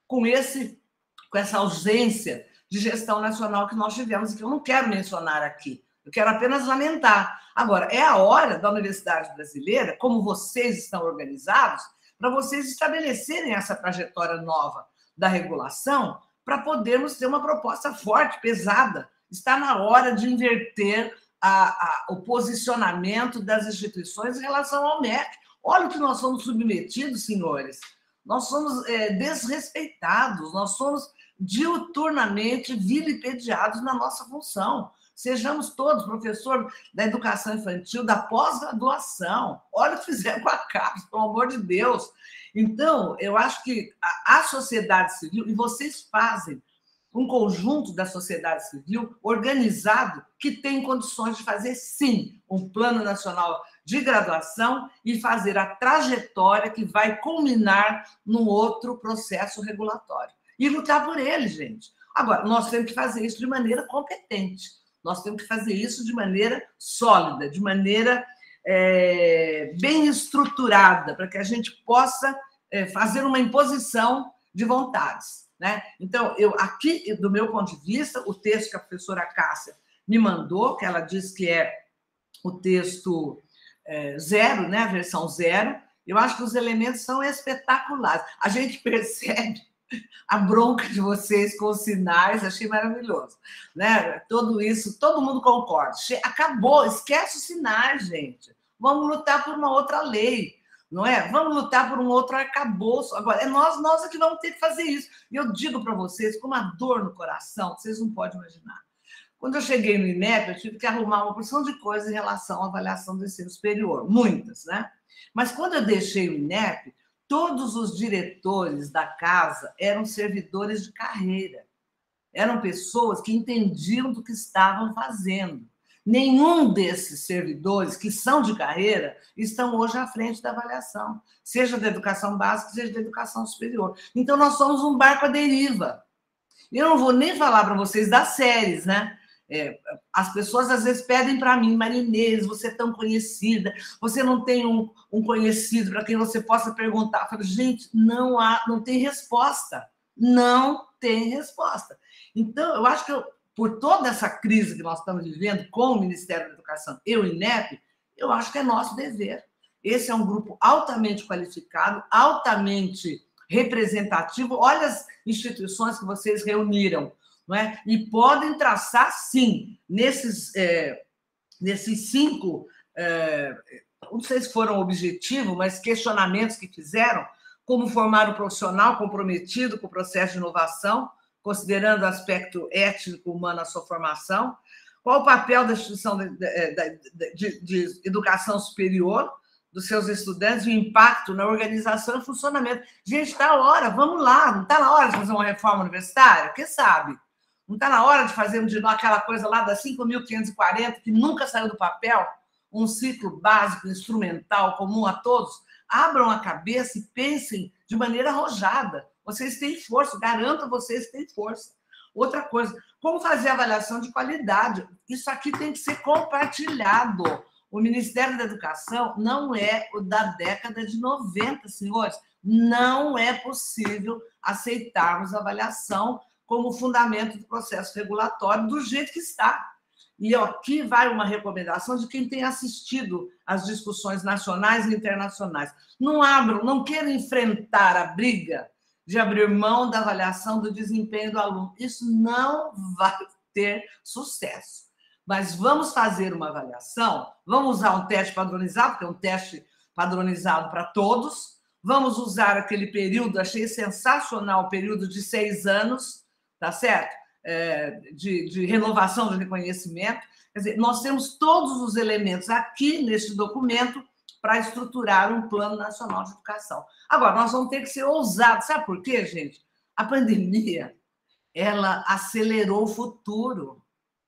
com essa ausência de gestão nacional que nós tivemos, e que eu não quero mencionar aqui. Eu quero apenas lamentar. Agora, é a hora da Universidade Brasileira, como vocês estão organizados, para vocês estabelecerem essa trajetória nova da regulação, para podermos ter uma proposta forte, pesada. Está na hora de inverter o posicionamento das instituições em relação ao MEC. Olha o que nós somos submetidos, senhores. Nós somos desrespeitados, nós somos diuturnamente vilipendiados na nossa função. Sejamos todos, professor da educação infantil, da pós-graduação. Olha o que fizeram com a CAPES, pelo amor de Deus. Então, eu acho que a sociedade civil, e vocês fazem um conjunto da sociedade civil organizado que tem condições de fazer, sim, um plano nacional de graduação e fazer a trajetória que vai culminar num outro processo regulatório. E lutar por ele, gente. Agora, nós temos que fazer isso de maneira competente. Nós temos que fazer isso de maneira sólida, de maneira bem estruturada, para que a gente possa fazer uma imposição de vontades, né? Então, aqui, do meu ponto de vista, o texto que a professora Cássia me mandou, que ela diz que é o texto 0, né? A versão 0, eu acho que os elementos são espetaculares. A gente percebe a bronca de vocês com os sinais, achei maravilhoso, né? Tudo isso, todo mundo concorda. Acabou, esquece os sinais, gente. Vamos lutar por uma outra lei, não é? Vamos lutar por um outro arcabouço. Agora, é nós é que vamos ter que fazer isso. E eu digo para vocês, com uma dor no coração, vocês não podem imaginar. Quando eu cheguei no INEP, eu tive que arrumar uma porção de coisas em relação à avaliação do ensino superior, muitas, né? Mas quando eu deixei o INEP, todos os diretores da casa eram servidores de carreira. Eram pessoas que entendiam do que estavam fazendo. Nenhum desses servidores que são de carreira estão hoje à frente da avaliação, seja da educação básica, seja da educação superior. Então, nós somos um barco à deriva. Eu não vou nem falar para vocês das séries, né? As pessoas às vezes pedem para mim: Marinês, você é tão conhecida, você não tem um conhecido para quem você possa perguntar. Eu falo, gente, não tem resposta. Não tem resposta. Então, eu acho que por toda essa crise que nós estamos vivendo com o Ministério da Educação e o INEP, eu acho que é nosso dever. Esse é um grupo altamente qualificado, altamente representativo. Olha as instituições que vocês reuniram, não é? E podem traçar, sim, nesses 5, não sei se foram objetivos, mas questionamentos que fizeram, como formar um profissional comprometido com o processo de inovação, considerando o aspecto ético humano na sua formação, qual o papel da instituição de educação superior, dos seus estudantes, o impacto na organização e funcionamento. Gente, está na hora, vamos lá, não está na hora de fazer uma reforma universitária? Quem sabe? Não está na hora de fazer de nós aquela coisa lá da 5.540, que nunca saiu do papel, um ciclo básico, instrumental, comum a todos? Abram a cabeça e pensem de maneira arrojada. Vocês têm força, garanto a vocês que têm força. Outra coisa, como fazer avaliação de qualidade? Isso aqui tem que ser compartilhado. O Ministério da Educação não é o da década de 90, senhores. Não é possível aceitarmos a avaliação como fundamento do processo regulatório do jeito que está. E aqui vai uma recomendação de quem tem assistido às discussões nacionais e internacionais. Não abram, não queiram enfrentar a briga de abrir mão da avaliação do desempenho do aluno. Isso não vai ter sucesso. Mas vamos fazer uma avaliação, vamos usar um teste padronizado, porque é um teste padronizado para todos, vamos usar aquele período, achei sensacional, o período de 6 anos, tá certo? De renovação de reconhecimento. Quer dizer, nós temos todos os elementos aqui neste documento para estruturar um Plano Nacional de Educação. Agora, nós vamos ter que ser ousados. Sabe por quê, gente? A pandemia, ela acelerou o futuro.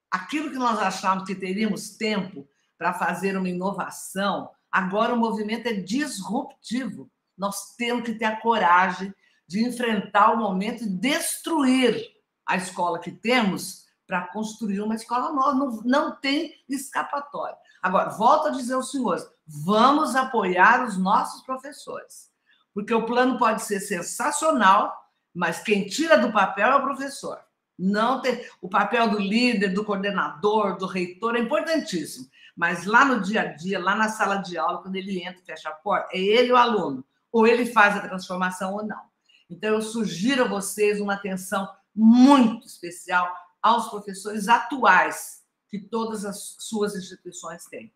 Aquilo que nós achávamos que teríamos tempo para fazer uma inovação, agora o movimento é disruptivo. Nós temos que ter a coragem de enfrentar o momento e destruir a escola que temos para construir uma escola nova. Não tem escapatória. Agora, volto a dizer aos senhores, vamos apoiar os nossos professores, porque o plano pode ser sensacional, mas quem tira do papel é o professor. Não tem o papel do líder, do coordenador, do reitor é importantíssimo, mas lá no dia a dia, lá na sala de aula, quando ele entra e fecha a porta, é ele o aluno, ou ele faz a transformação ou não. Então, eu sugiro a vocês uma atenção muito especial aos professores atuais que todas as suas instituições têm.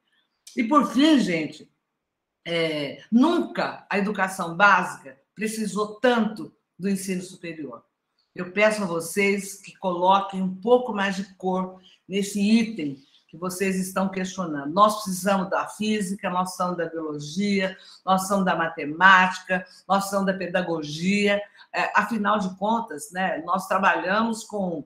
E, por fim, gente, nunca a educação básica precisou tanto do ensino superior. Eu peço a vocês que coloquem um pouco mais de cor nesse item que vocês estão questionando. Nós precisamos da física, nós precisamos da biologia, nós precisamos da matemática, nós precisamos da pedagogia. Afinal de contas, né, nós trabalhamos com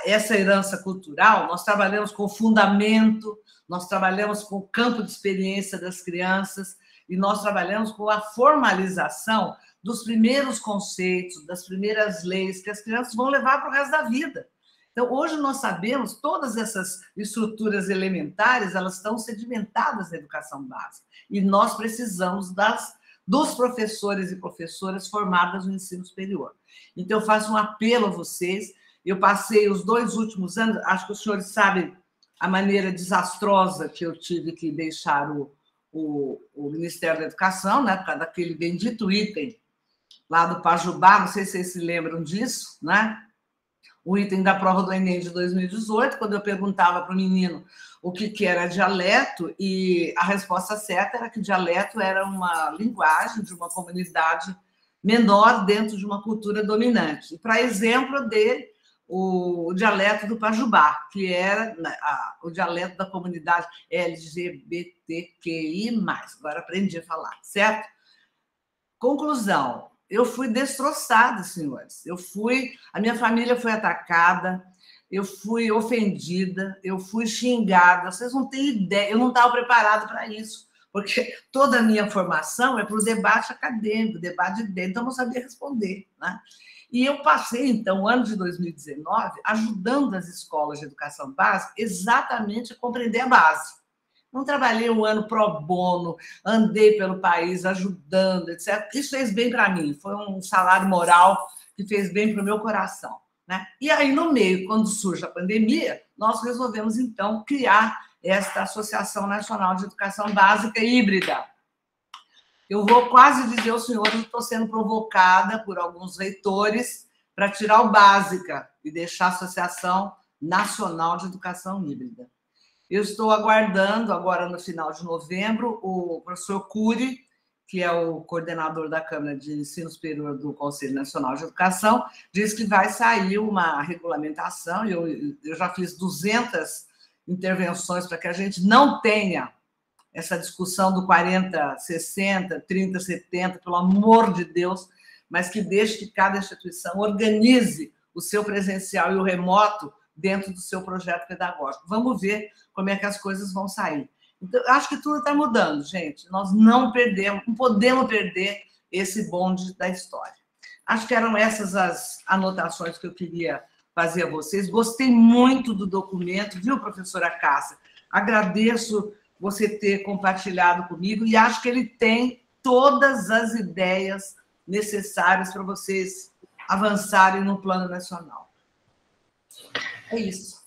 essa herança cultural, nós trabalhamos com o fundamento, nós trabalhamos com o campo de experiência das crianças e nós trabalhamos com a formalização dos primeiros conceitos, das primeiras leis que as crianças vão levar para o resto da vida. Então, hoje nós sabemos, todas essas estruturas elementares, elas estão sedimentadas na educação básica. E nós precisamos dos professores e professoras formadas no ensino superior. Então, eu faço um apelo a vocês. Eu passei os 2 últimos anos, acho que os senhores sabem a maneira desastrosa que eu tive que deixar o Ministério da Educação, né, por causa daquele bendito item lá do Pajubá, não sei se vocês se lembram disso, né? O item da prova do Enem de 2018, quando eu perguntava para o menino o que era dialeto, e a resposta certa era que dialeto era uma linguagem de uma comunidade menor dentro de uma cultura dominante. E, para exemplo dele, o dialeto do Pajubá, que era o dialeto da comunidade LGBTQI+. Agora aprendi a falar, certo? Conclusão. Eu fui destroçada, senhores. A minha família foi atacada, eu fui ofendida, eu fui xingada. Vocês não têm ideia, eu não estava preparada para isso, porque toda a minha formação é para o debate acadêmico, debate de dentro, então eu não sabia responder, né? E eu passei, então, o ano de 2019, ajudando as escolas de educação básica exatamente a compreender a base. Não trabalhei um ano pro bono, andei pelo país ajudando, etc. Isso fez bem para mim, foi um salário moral que fez bem para o meu coração, né? E aí, no meio, quando surge a pandemia, nós resolvemos, então, criar esta Associação Nacional de Educação Básica Híbrida. Eu vou quase dizer aos senhores que estou sendo provocada por alguns reitores para tirar o Básica e deixar a Associação Nacional de Educação Híbrida. Eu estou aguardando, agora no final de novembro, o professor Cury, que é o coordenador da Câmara de Ensino Superior do Conselho Nacional de Educação, diz que vai sair uma regulamentação, e eu já fiz 200 intervenções para que a gente não tenha essa discussão do 40-60, 30-70, pelo amor de Deus, mas que deixe que cada instituição organize o seu presencial e o remoto dentro do seu projeto pedagógico. Vamos ver como é que as coisas vão sair. Então, acho que tudo está mudando, gente. Nós não podemos perder esse bonde da história. Acho que eram essas as anotações que eu queria fazer a vocês. Gostei muito do documento, viu, professora Cássia? Agradeço você ter compartilhado comigo e acho que ele tem todas as ideias necessárias para vocês avançarem no plano nacional. É isso.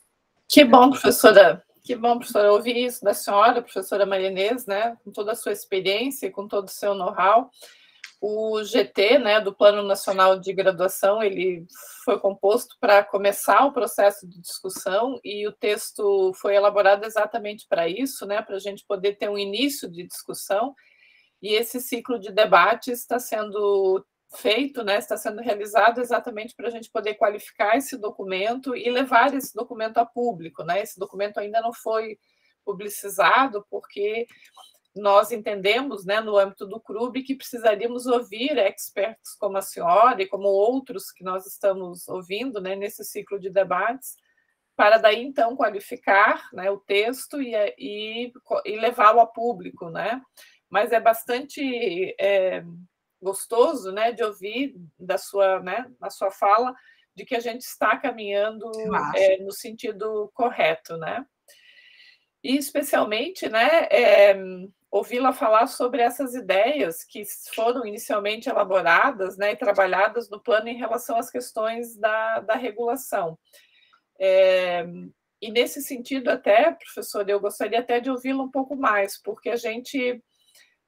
Que bom, professora. Que bom, professora, ouvir isso da senhora, professora Maria Inês, né, com toda a sua experiência e com todo o seu know-how. O GT, né, do Plano Nacional de Graduação, ele foi composto para começar o processo de discussão e o texto foi elaborado exatamente para isso, né, para a gente poder ter um início de discussão, e esse ciclo de debate está sendo feito, né, está sendo realizado exatamente para a gente poder qualificar esse documento e levar esse documento a público, né? Esse documento ainda não foi publicizado porque nós entendemos, né, no âmbito do CRUB, que precisaríamos ouvir experts como a senhora e como outros que nós estamos ouvindo, né, nesse ciclo de debates, para daí então qualificar, né, o texto e levá-lo a público, né? Mas é bastante gostoso, né, de ouvir da sua, né, na sua fala, de que a gente está caminhando no sentido correto, né? E especialmente, né, ouvi-la falar sobre essas ideias que foram inicialmente elaboradas, né, e trabalhadas no plano em relação às questões da regulação. E nesse sentido até, professor, eu gostaria até de ouvi-la um pouco mais, porque a gente,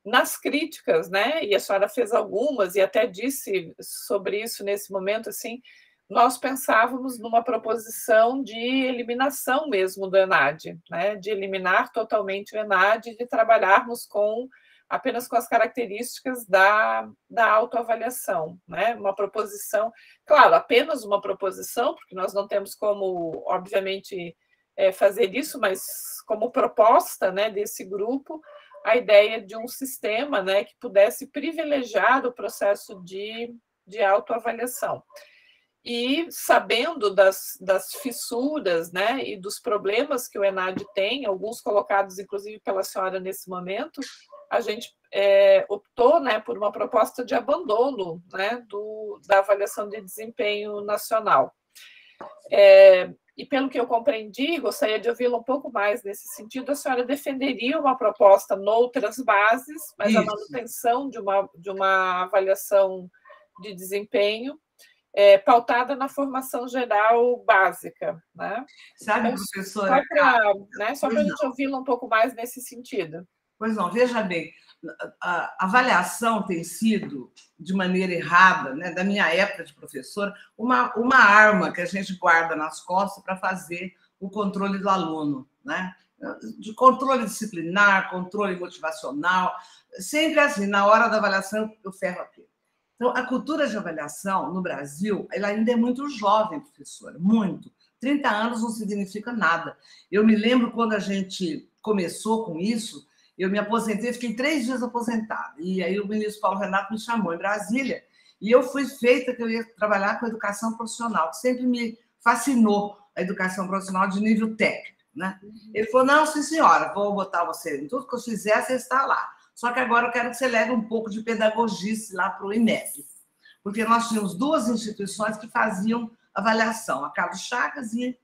nas críticas, né, e a senhora fez algumas e até disse sobre isso nesse momento, assim, nós pensávamos numa proposição de eliminação mesmo do ENAD, né, de eliminar totalmente o ENAD, de trabalharmos apenas com as características da autoavaliação, né, uma proposição, claro, apenas uma proposição, porque nós não temos como, obviamente, fazer isso, mas como proposta, né, desse grupo, a ideia de um sistema, né, que pudesse privilegiar o processo de autoavaliação. E sabendo das fissuras, né, e dos problemas que o ENAD tem, alguns colocados, inclusive, pela senhora nesse momento, a gente optou, né, por uma proposta de abandono, né, da avaliação de desempenho nacional. E pelo que eu compreendi, gostaria de ouvi-la um pouco mais nesse sentido, a senhora defenderia uma proposta noutras bases, mas a manutenção de uma avaliação de desempenho pautada na formação geral básica, né? Sabe, então, professora? Só para a gente ouvi-la um pouco mais nesse sentido. Pois não, veja bem, a avaliação tem sido, de maneira errada, né, da minha época de professora, uma arma que a gente guarda nas costas para fazer o controle do aluno, né? De controle disciplinar, controle motivacional, sempre assim, na hora da avaliação, eu ferro aqui. Então, a cultura de avaliação no Brasil, ela ainda é muito jovem, professora, muito. 30 anos não significa nada. Eu me lembro quando a gente começou com isso, eu me aposentei, fiquei 3 dias aposentada. E aí o ministro Paulo Renato me chamou em Brasília e eu fui feita que eu ia trabalhar com educação profissional, que sempre me fascinou a educação profissional de nível técnico, né? Ele falou, não, sim, senhora, vou botar você em tudo que eu fizer, você está lá. Só que agora eu quero que você leve um pouco de pedagogice lá para o IMEP. Porque nós tínhamos 2 instituições que faziam avaliação, a Carlos Chagas e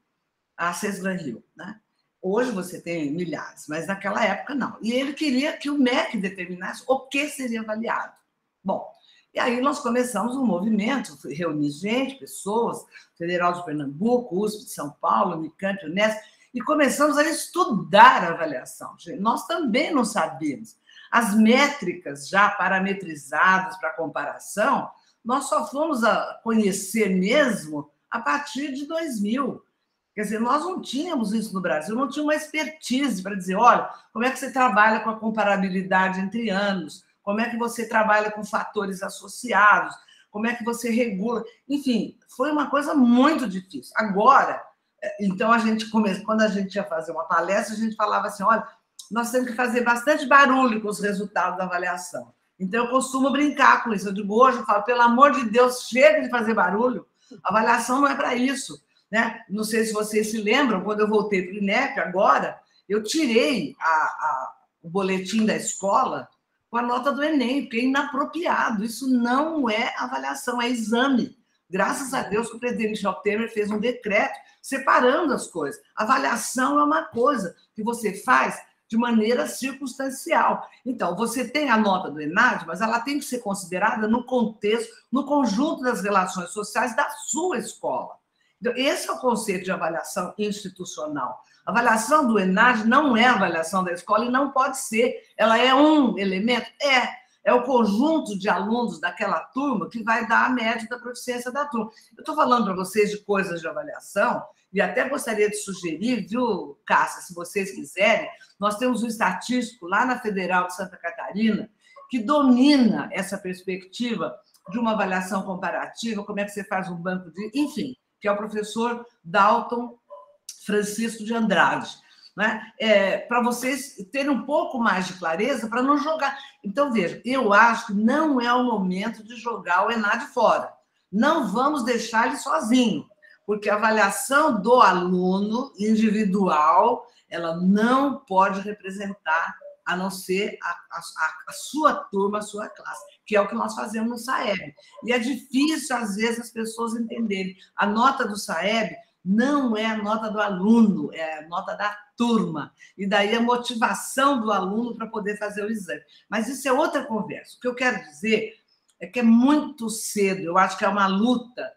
a Cesar Rio, né? Hoje você tem milhares, mas naquela época não. E ele queria que o MEC determinasse o que seria avaliado. Bom, e aí nós começamos um movimento, reunir gente, pessoas, Federal de Pernambuco, USP de São Paulo, Unicamp, Unesp, e começamos a estudar a avaliação. Nós também não sabíamos. As métricas já parametrizadas para comparação, nós só fomos a conhecer mesmo a partir de 2000. Quer dizer, nós não tínhamos isso no Brasil, não tinha uma expertise para dizer, olha, como é que você trabalha com a comparabilidade entre anos, como é que você trabalha com fatores associados, como é que você regula. Enfim, foi uma coisa muito difícil. Agora, então, quando a gente ia fazer uma palestra, a gente falava assim, olha, nós temos que fazer bastante barulho com os resultados da avaliação. Então, eu costumo brincar com isso. Eu digo, hoje, eu falo, pelo amor de Deus, chega de fazer barulho. A avaliação não é para isso. Né? Não sei se vocês se lembram, quando eu voltei para o INEP agora, eu tirei o boletim da escola com a nota do Enem, porque é inapropriado. Isso não é avaliação, é exame. Graças a Deus que o presidente Michel Temer fez um decreto separando as coisas. Avaliação é uma coisa que você faz de maneira circunstancial. Então, você tem a nota do ENAD, mas ela tem que ser considerada no contexto, no conjunto das relações sociais da sua escola. Então, esse é o conceito de avaliação institucional. A avaliação do ENAD não é a avaliação da escola e não pode ser. Ela é um elemento? É o conjunto de alunos daquela turma que vai dar a média da proficiência da turma. Eu estou falando para vocês de coisas de avaliação e até gostaria de sugerir, viu, Cássia, se vocês quiserem, nós temos um estatístico lá na Federal de Santa Catarina que domina essa perspectiva de uma avaliação comparativa, como é que você faz um banco de... Enfim, que é o professor Dalton Francisco de Andrade, né? Para vocês terem um pouco mais de clareza, para não jogar. Então, veja, eu acho que não é o momento de jogar o ENAD fora. Não vamos deixar ele sozinho, porque a avaliação do aluno individual, ela não pode representar, a não ser a sua turma, a sua classe, que é o que nós fazemos no SAEB. E é difícil, às vezes, as pessoas entenderem. A nota do SAEB não é a nota do aluno, é a nota da turma. E daí a motivação do aluno para poder fazer o exame. Mas isso é outra conversa. O que eu quero dizer é que é muito cedo, eu acho que é uma luta,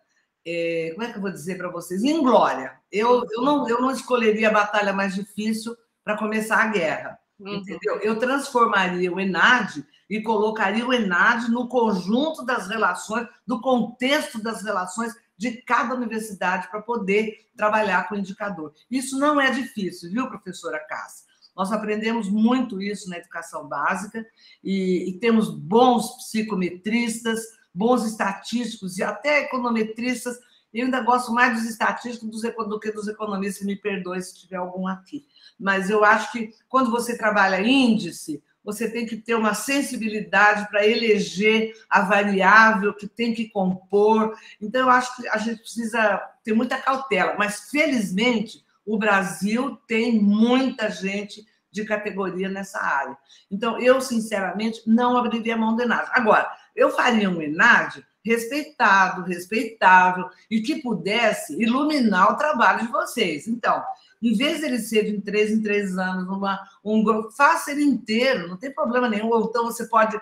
como é que eu vou dizer para vocês? Inglória. Eu não escolheria a batalha mais difícil para começar a guerra. Entendeu? Eu transformaria o ENAD e colocaria o ENAD no conjunto das relações, do contexto das relações de cada universidade para poder trabalhar com o indicador. Isso não é difícil, viu, professora Cássia? Nós aprendemos muito isso na educação básica e temos bons psicometristas, bons estatísticos e até econometristas. Eu ainda gosto mais dos estatísticos do que dos economistas, me perdoe se tiver algum aqui. Mas eu acho que quando você trabalha índice, você tem que ter uma sensibilidade para eleger a variável que tem que compor. Então, eu acho que a gente precisa ter muita cautela. Mas, felizmente, o Brasil tem muita gente de categoria nessa área. Então, eu, sinceramente, não abriria mão do ENAD. Agora, eu faria um ENAD respeitado, respeitável, e que pudesse iluminar o trabalho de vocês. Então, em vez dele ser de 3 em 3 anos, um grupo, faça ele inteiro, não tem problema nenhum. Ou então você pode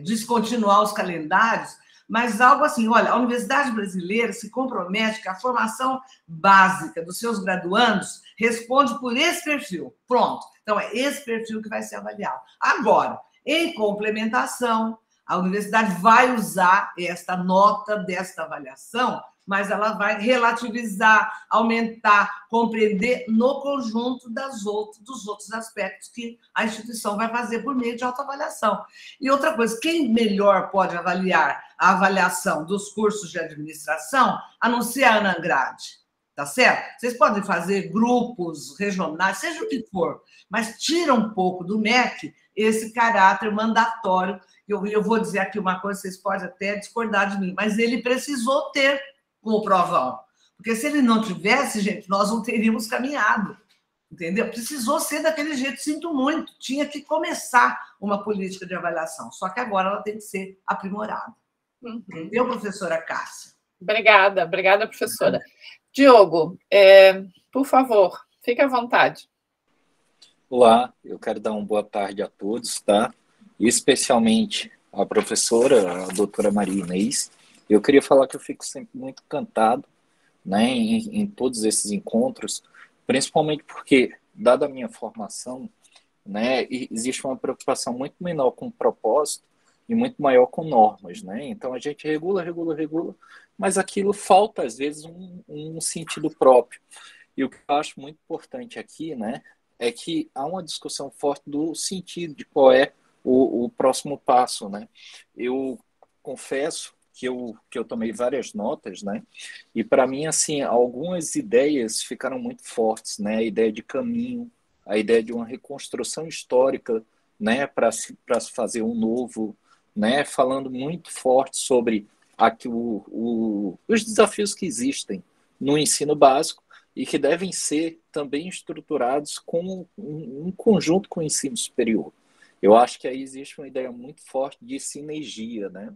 descontinuar os calendários, mas algo assim, olha, a Universidade Brasileira se compromete que a formação básica dos seus graduandos responde por esse perfil. Pronto. Então, é esse perfil que vai ser avaliado. Agora, em complementação, a universidade vai usar esta nota desta avaliação, mas ela vai relativizar, aumentar, compreender no conjunto dos outros aspectos que a instituição vai fazer por meio de autoavaliação. E outra coisa, quem melhor pode avaliar a avaliação dos cursos de administração, a não ser a Ana Andrade, tá certo? Vocês podem fazer grupos regionais, seja o que for, mas tira um pouco do MEC esse caráter mandatório. Eu vou dizer aqui uma coisa, vocês podem até discordar de mim, mas ele precisou ter com o provão. Porque se ele não tivesse, gente, nós não teríamos caminhado. Entendeu? Precisou ser daquele jeito, sinto muito. Tinha que começar uma política de avaliação. Só que agora ela tem que ser aprimorada. Entendeu, professora Cássia? Obrigada, professora. Diogo, por favor, fique à vontade. Olá, eu quero dar uma boa tarde a todos, tá? Especialmente a professora, a doutora Maria Inês. Eu queria falar que eu fico sempre muito encantado, né, em todos esses encontros, principalmente porque, dada a minha formação, né, existe uma preocupação muito menor com o propósito e muito maior com normas, né? Então a gente regula, mas aquilo falta, às vezes, um sentido próprio. E o que eu acho muito importante aqui, né, é que há uma discussão forte do sentido, de qual é o próximo passo, né? Eu confesso que eu tomei várias notas, né? E para mim, assim, algumas ideias ficaram muito fortes, né? A ideia de caminho, a ideia de uma reconstrução histórica, né? Para se fazer um novo, né? Falando muito forte sobre os desafios que existem no ensino básico e que devem ser também estruturados como um conjunto com o ensino superior. Eu acho que aí existe uma ideia muito forte de sinergia, né?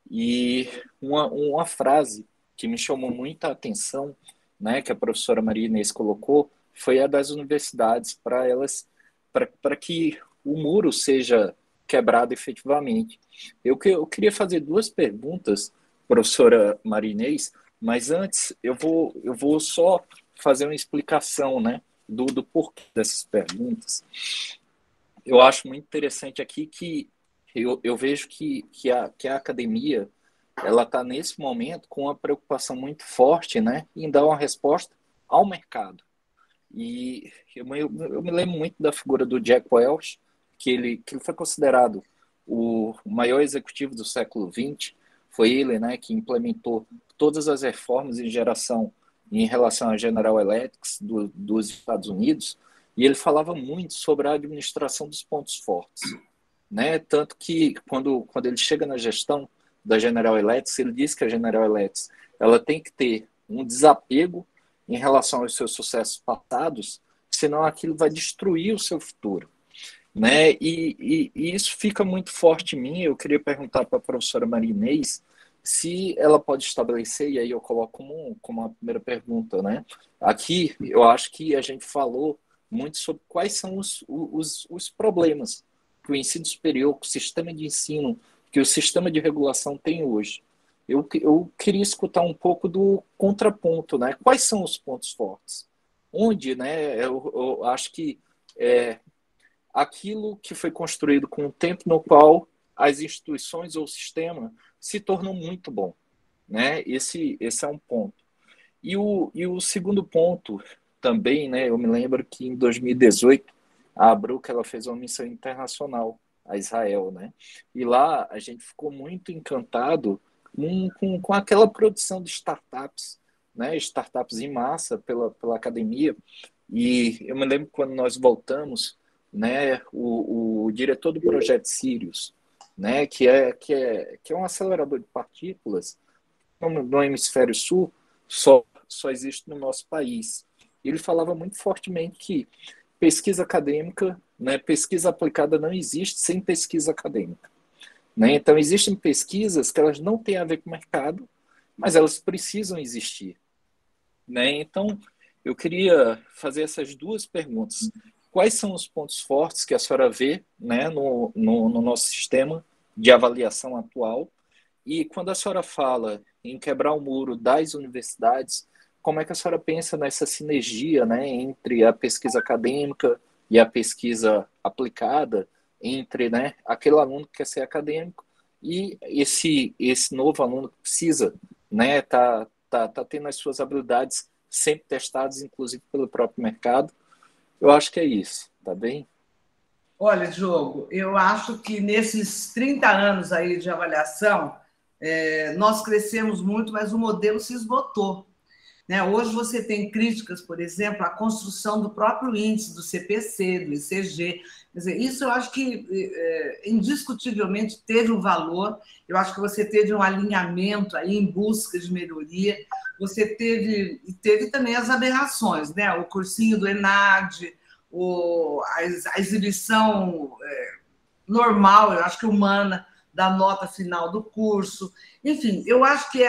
E uma frase que me chamou muita atenção, né, que a professora Maria Inês colocou, foi a das universidades, para que o muro seja quebrado efetivamente. Eu queria fazer duas perguntas, professora Maria Inês, mas antes eu vou só fazer uma explicação, né, do porquê dessas perguntas. Eu acho muito interessante aqui que eu vejo que a academia ela está nesse momento com uma preocupação muito forte, né, em dar uma resposta ao mercado. E eu me lembro muito da figura do Jack Welch, que ele foi considerado o maior executivo do século XX. Foi ele, né, que implementou todas as reformas em geração em relação à General Electric dos Estados Unidos, e ele falava muito sobre a administração dos pontos fortes, né? Tanto que quando ele chega na gestão da General Electric, ele diz que a General Electric ela tem que ter um desapego em relação aos seus sucessos passados, senão aquilo vai destruir o seu futuro, né? E isso fica muito forte em mim. Eu queria perguntar para a professora Maria Inês se ela pode estabelecer, e aí eu coloco como a primeira pergunta, né? Aqui eu acho que a gente falou muito sobre quais são os problemas que o ensino superior, que o sistema de ensino, que o sistema de regulação tem hoje. Eu queria escutar um pouco do contraponto, né? Quais são os pontos fortes? Onde, né? Eu acho que aquilo que foi construído com o tempo no qual as instituições ou o sistema se tornam muito bom, né? Esse é um ponto. E o segundo ponto também, né? Eu me lembro que em 2018 a Abruk ela fez uma missão internacional a Israel, né? E lá a gente ficou muito encantado com aquela produção de startups, né? Startups em massa pela academia. E eu me lembro quando nós voltamos, né? O diretor do projeto Sirius, né? Que é um acelerador de partículas no hemisfério sul, só existe no nosso país. Ele falava muito fortemente que pesquisa acadêmica, né, pesquisa aplicada não existe sem pesquisa acadêmica, né? Então, existem pesquisas que elas não têm a ver com o mercado, mas elas precisam existir, né? Então, eu queria fazer essas duas perguntas. Quais são os pontos fortes que a senhora vê, né, no nosso sistema de avaliação atual? E quando a senhora fala em quebrar o muro das universidades, como é que a senhora pensa nessa sinergia, né, entre a pesquisa acadêmica e a pesquisa aplicada, entre, né, aquele aluno que quer ser acadêmico e esse novo aluno que precisa, né, tá tendo as suas habilidades sempre testadas, inclusive pelo próprio mercado? Eu acho que é isso, tá bem? Olha, Diogo, eu acho que nesses 30 anos aí de avaliação, nós crescemos muito, mas o modelo se esgotou, né? Hoje você tem críticas, por exemplo, à construção do próprio índice do CPC, do ICG. Quer dizer, isso eu acho que indiscutivelmente teve um valor. Eu acho que você teve um alinhamento aí em busca de melhoria. Você teve também as aberrações, né? O cursinho do ENAD, a exibição normal, eu acho que humana, da nota final do curso. Enfim, eu acho que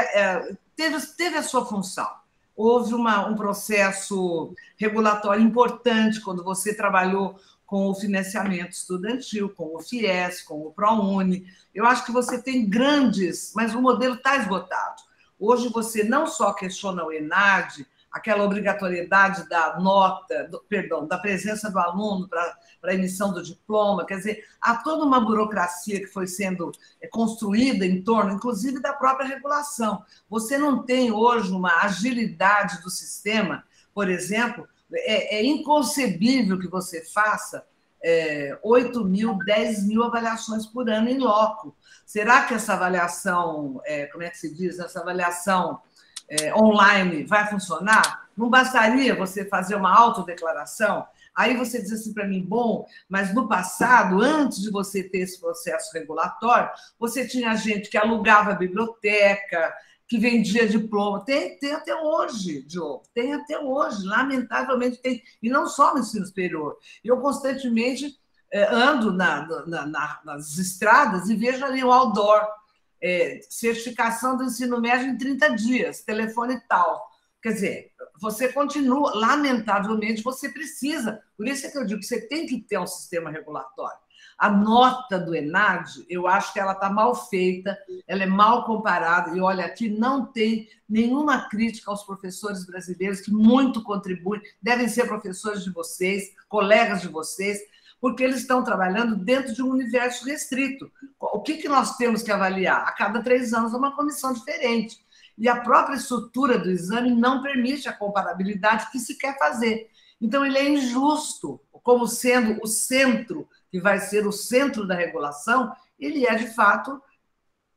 teve a sua função. Houve um processo regulatório importante quando você trabalhou com o financiamento estudantil, com o FIES, com o ProUni. Eu acho que você tem grandes, mas o modelo está esgotado. Hoje você não só questiona o ENAD, aquela obrigatoriedade da nota, da presença do aluno para a emissão do diploma, quer dizer, há toda uma burocracia que foi sendo construída em torno, inclusive, da própria regulação. Você não tem hoje uma agilidade do sistema, por exemplo, é inconcebível que você faça 8 mil, 10 mil avaliações por ano em loco. Será que essa avaliação, como é que se diz, essa avaliação online vai funcionar? Não bastaria você fazer uma autodeclaração? Aí você diz assim para mim, bom, mas no passado, antes de você ter esse processo regulatório, você tinha gente que alugava a biblioteca, que vendia diploma. Tem até hoje, Diogo, tem até hoje, lamentavelmente tem, e não só no ensino superior. Eu constantemente ando nas estradas e vejo ali o outdoor, certificação do ensino médio em 30 dias, telefone tal. Quer dizer, você continua, lamentavelmente, você precisa, por isso é que eu digo que você tem que ter um sistema regulatório. A nota do ENAD, eu acho que ela está mal feita, ela é mal comparada, e olha, aqui não tem nenhuma crítica aos professores brasileiros, que muito contribuem, devem ser professores de vocês, colegas de vocês, porque eles estão trabalhando dentro de um universo restrito. O que nós temos que avaliar? A cada 3 anos, uma comissão diferente. E a própria estrutura do exame não permite a comparabilidade que se quer fazer. Então, ele é injusto, como sendo o centro, que vai ser o centro da regulação, ele é, de fato,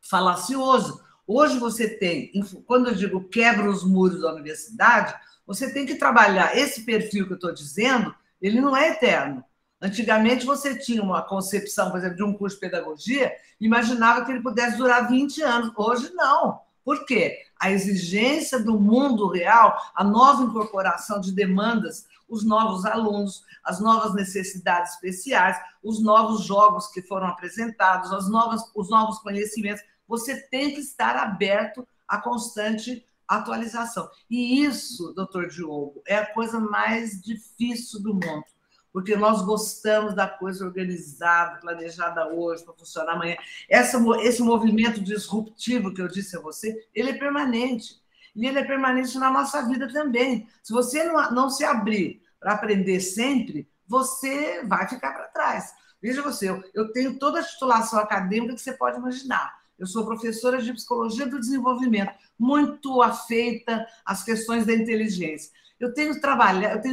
falacioso. Hoje você tem, quando eu digo quebra os muros da universidade, você tem que trabalhar esse perfil que eu estou dizendo, ele não é eterno. Antigamente você tinha uma concepção, por exemplo, de um curso de pedagogia, imaginava que ele pudesse durar 20 anos. Hoje não. Por quê? A exigência do mundo real, a nova incorporação de demandas, os novos alunos, as novas necessidades especiais, os novos jogos que foram apresentados, os novos conhecimentos. Você tem que estar aberto à constante atualização. E isso, doutor Diogo, é a coisa mais difícil do mundo, porque nós gostamos da coisa organizada, planejada hoje, para funcionar amanhã. Esse movimento disruptivo que eu disse a você, ele é permanente. E ele é permanente na nossa vida também. Se você não se abrir para aprender sempre, você vai ficar para trás. Veja você, eu tenho toda a titulação acadêmica que você pode imaginar. Eu sou professora de Psicologia do Desenvolvimento, muito afeita às questões da inteligência. Eu tenho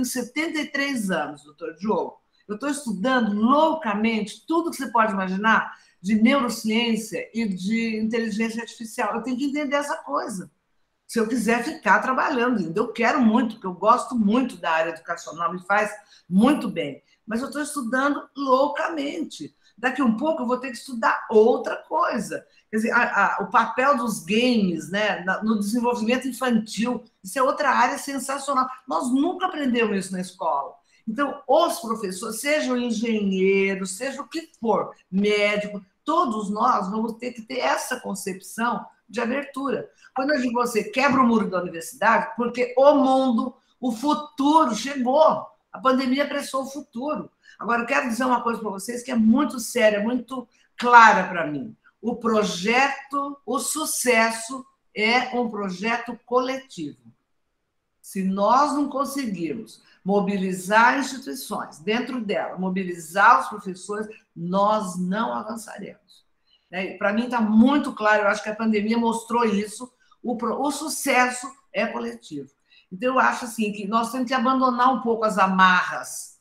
73 anos, doutor Diogo. Eu estou estudando loucamente tudo que você pode imaginar de neurociência e de inteligência artificial. Eu tenho que entender essa coisa. Se eu quiser ficar trabalhando, eu quero muito, porque eu gosto muito da área educacional, me faz muito bem. Mas eu estou estudando loucamente. Daqui um pouco eu vou ter que estudar outra coisa. Quer dizer, o papel dos games, né, no desenvolvimento infantil, isso é outra área sensacional. Nós nunca aprendemos isso na escola. Então, os professores, sejam engenheiros, seja o que for, médico, todos nós vamos ter que ter essa concepção de abertura. Quando eu digo você, quebra o muro da universidade, porque o mundo, o futuro chegou. A pandemia apressou o futuro. Agora, eu quero dizer uma coisa para vocês que é muito séria, muito clara para mim. O projeto, o sucesso é um projeto coletivo. Se nós não conseguirmos mobilizar instituições dentro dela, mobilizar os professores, nós não avançaremos. Para mim está muito claro, eu acho que a pandemia mostrou isso, o sucesso é coletivo. Então, eu acho assim, que nós temos que abandonar um pouco as amarras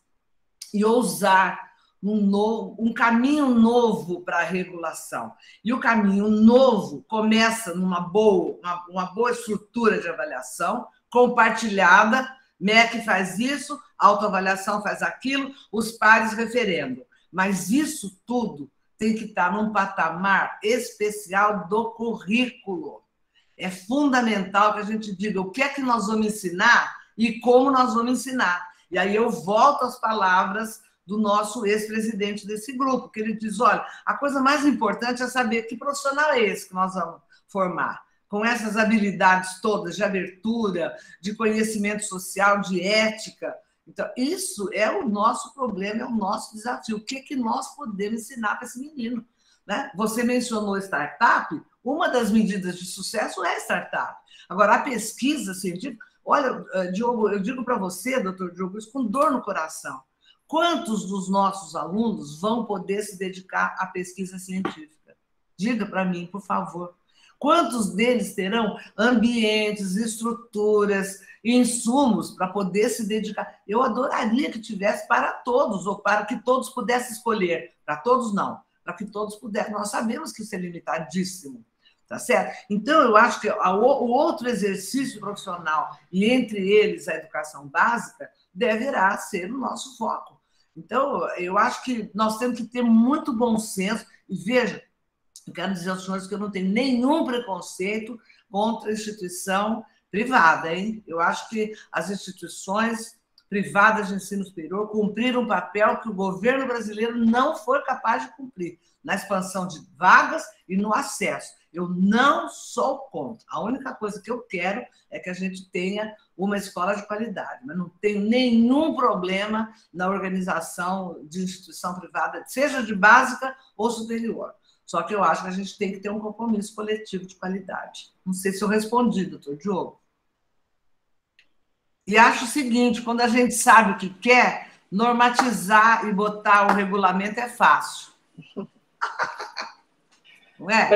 e ousar um caminho novo para a regulação. E o caminho novo começa numa uma boa estrutura de avaliação, compartilhada, MEC faz isso, a autoavaliação faz aquilo, os pares referendo. Mas isso tudo tem que estar num patamar especial do currículo. É fundamental que a gente diga o que é que nós vamos ensinar e como nós vamos ensinar. E aí eu volto às palavras do nosso ex-presidente desse grupo, que ele diz, olha, a coisa mais importante é saber que profissional é esse que nós vamos formar, com essas habilidades todas de abertura, de conhecimento social, de ética. Então, isso é o nosso problema, é o nosso desafio. O que é que nós podemos ensinar para esse menino? Né? Você mencionou startup, uma das medidas de sucesso é startup. Agora, a pesquisa científica, olha, Diogo, eu digo para você, doutor Diogo, isso com dor no coração. Quantos dos nossos alunos vão poder se dedicar à pesquisa científica? Diga para mim, por favor. Quantos deles terão ambientes, estruturas, insumos para poder se dedicar? Eu adoraria que tivesse para todos, ou para que todos pudessem escolher. Para todos, não. Para que todos pudessem. Nós sabemos que isso é limitadíssimo. Tá certo? Então, eu acho que o outro exercício profissional, e entre eles a educação básica, deverá ser o nosso foco. Então, eu acho que nós temos que ter muito bom senso. E veja, eu quero dizer aos senhores que eu não tenho nenhum preconceito contra a instituição privada, hein? Eu acho que as instituições privadas de ensino superior cumpriram um papel que o governo brasileiro não foi capaz de cumprir, na expansão de vagas e no acesso. Eu não sou contra. A única coisa que eu quero é que a gente tenha uma escola de qualidade, mas não tenho nenhum problema na organização de instituição privada, seja de básica ou superior. Só que eu acho que a gente tem que ter um compromisso coletivo de qualidade. Não sei se eu respondi, doutor Diogo. E acho o seguinte, quando a gente sabe o que quer, normatizar e botar o regulamento é fácil. Não é?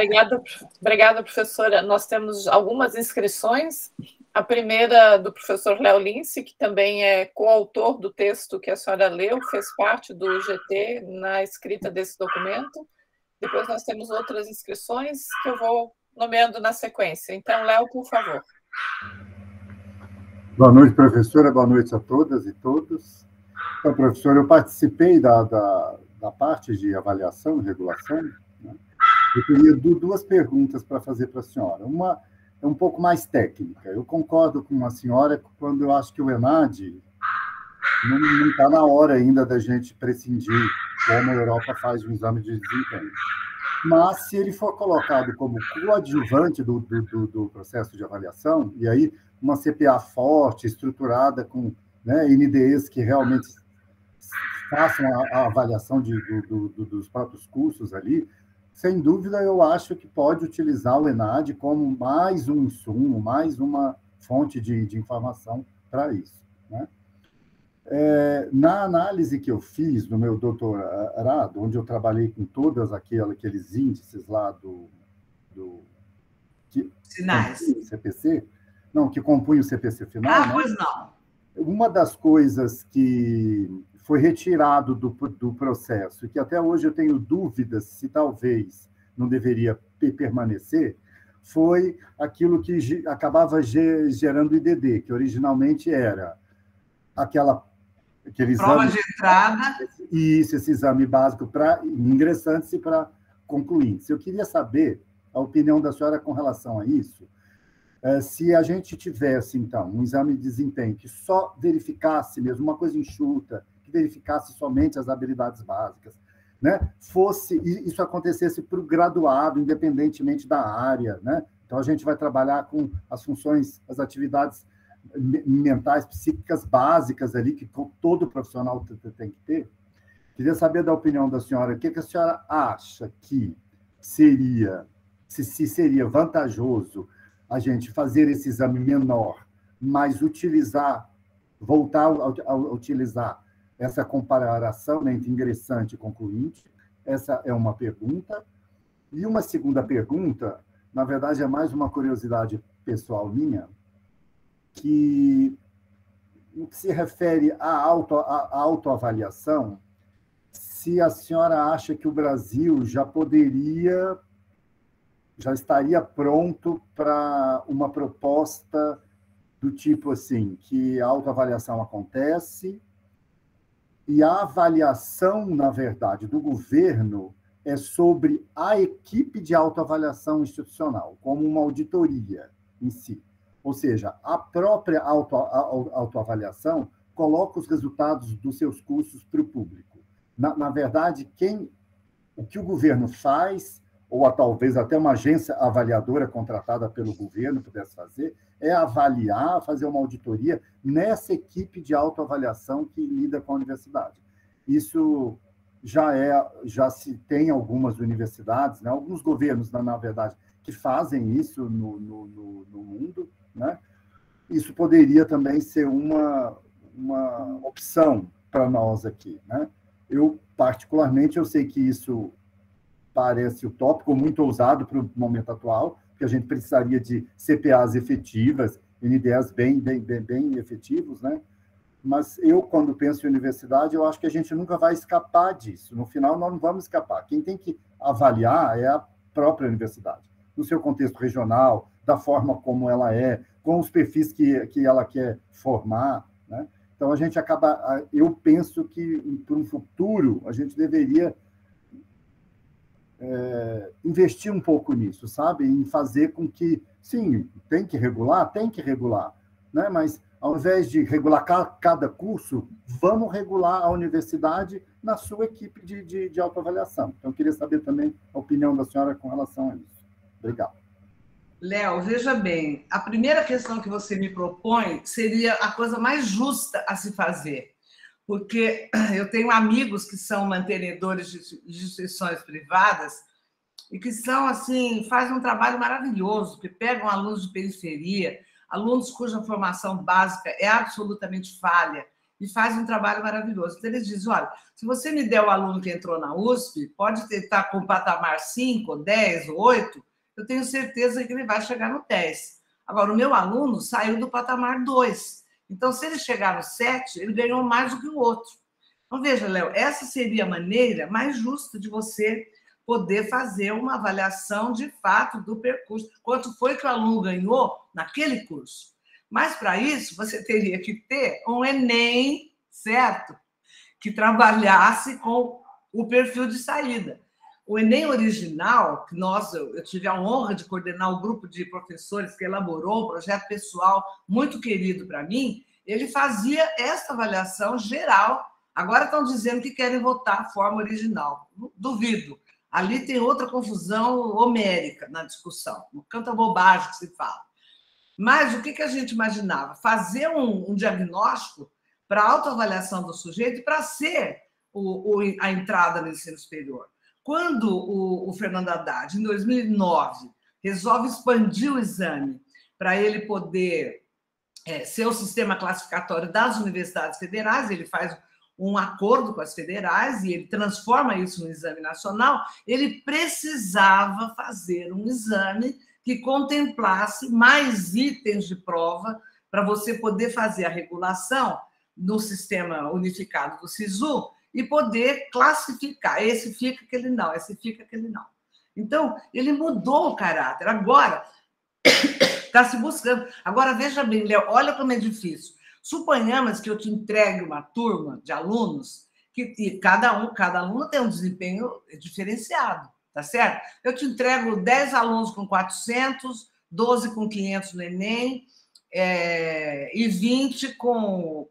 Obrigada, professora. Nós temos algumas inscrições. A primeira do professor Léo Lince, que também é coautor do texto que a senhora leu, fez parte do GT na escrita desse documento. Depois nós temos outras inscrições que eu vou nomeando na sequência. Então, Léo, por favor. Boa noite, professora. Boa noite a todas e todos. Então, professora, eu participei da parte de avaliação e regulação, né? Eu teria duas perguntas para fazer para a senhora. Uma é um pouco mais técnica. Eu concordo com a senhora quando eu acho que o ENAD não está na hora ainda da gente prescindir como a Europa faz um exame de desempenho. Mas, se ele for colocado como coadjuvante do processo de avaliação, e aí uma CPA forte, estruturada, com, né, NDEs que realmente façam a avaliação dos próprios cursos ali, sem dúvida, eu acho que pode utilizar o ENAD como mais um insumo, mais uma fonte de informação para isso, né? Na análise que eu fiz no meu doutorado, onde eu trabalhei com todos aqueles índices lá Sinais. CPC, não, que compunha o CPC final. Ah, pois não. Uma das coisas que foi retirado do processo, e que até hoje eu tenho dúvidas se talvez não deveria permanecer, foi aquilo que acabava gerando o IDD, que originalmente era aquele prova exame de entrada. Isso, esse exame básico para ingressantes e para concluintes. Eu queria saber a opinião da senhora com relação a isso. Se a gente tivesse, então, um exame de desempenho que só verificasse mesmo uma coisa enxuta, que verificasse somente as habilidades básicas, né? Isso acontecesse para o graduado, independentemente da área, né? Então, a gente vai trabalhar com as funções, as atividades mentais, psíquicas básicas ali, que todo profissional tem que ter. Queria saber da opinião da senhora, o que a senhora acha que seria, se seria vantajoso a gente fazer esse exame menor, mas voltar a utilizar essa comparação, né, entre ingressante e concluinte? Essa é uma pergunta. E uma segunda pergunta, na verdade, é mais uma curiosidade pessoal minha, que no que se refere à autoavaliação, se a senhora acha que o Brasil já estaria pronto para uma proposta do tipo assim, que a autoavaliação acontece e a avaliação, na verdade, do governo é sobre a equipe de autoavaliação institucional, como uma auditoria em si. Ou seja, a própria autoavaliação coloca os resultados dos seus cursos para o público. Na verdade, o que o governo faz, ou talvez até uma agência avaliadora contratada pelo governo pudesse fazer, é avaliar, fazer uma auditoria nessa equipe de autoavaliação que lida com a universidade. Isso já se tem algumas universidades, né? Alguns governos, na verdade, que fazem isso no mundo, né? Isso poderia também ser uma opção para nós aqui, né? Particularmente, eu sei que isso parece utópico, muito ousado para o momento atual, porque a gente precisaria de CPAs efetivas, NDEs bem efetivos, né? Mas eu, quando penso em universidade, eu acho que a gente nunca vai escapar disso. No final, nós não vamos escapar. Quem tem que avaliar é a própria universidade, no seu contexto regional, da forma como ela é, com os perfis que ela quer formar, né? Então, a gente acaba... Eu penso que, para um futuro, a gente deveria investir um pouco nisso, sabe? Em fazer com que, sim, tem que regular, né? Mas, ao invés de regular cada curso, vamos regular a universidade na sua equipe de autoavaliação. Então, eu queria saber também a opinião da senhora com relação a isso. Obrigado. Léo, veja bem, a primeira questão que você me propõe seria a coisa mais justa a se fazer, porque eu tenho amigos que são mantenedores de instituições privadas e que são, assim, fazem um trabalho maravilhoso, que pegam alunos de periferia, alunos cuja formação básica é absolutamente falha, e fazem um trabalho maravilhoso. Então, eles dizem, olha, se você me der o aluno que entrou na USP, pode estar com patamar 5, 10, 8, eu tenho certeza que ele vai chegar no 10. Agora, o meu aluno saiu do patamar 2. Então, se ele chegar no 7, ele ganhou mais do que o outro. Então, veja, Léo, essa seria a maneira mais justa de você poder fazer uma avaliação de fato do percurso. Quanto foi que o aluno ganhou naquele curso? Mas, para isso, você teria que ter um Enem, certo? Que trabalhasse com o perfil de saída. O Enem original, que eu tive a honra de coordenar o grupo de professores que elaborou um projeto pessoal muito querido para mim, ele fazia essa avaliação geral. Agora estão dizendo que querem votar a forma original. Duvido. Ali tem outra confusão homérica na discussão. Não canta bobagem que se fala. Mas o que a gente imaginava? Fazer um diagnóstico para a autoavaliação do sujeito para ser a entrada no ensino superior. Quando o Fernando Haddad, em 2009, resolve expandir o exame para ele poder ser o sistema classificatório das universidades federais, ele faz um acordo com as federais e ele transforma isso no exame nacional, ele precisava fazer um exame que contemplasse mais itens de prova para você poder fazer a regulação no sistema unificado do SISU e poder classificar. Esse fica, aquele não, esse fica, aquele não. Então, ele mudou o caráter. Agora, está se buscando. Agora, veja bem, Léo, olha como é difícil. Suponhamos que eu te entregue uma turma de alunos e cada aluno tem um desempenho diferenciado, tá certo? Eu te entrego 10 alunos com 400, 12 com 500 no Enem e 20 com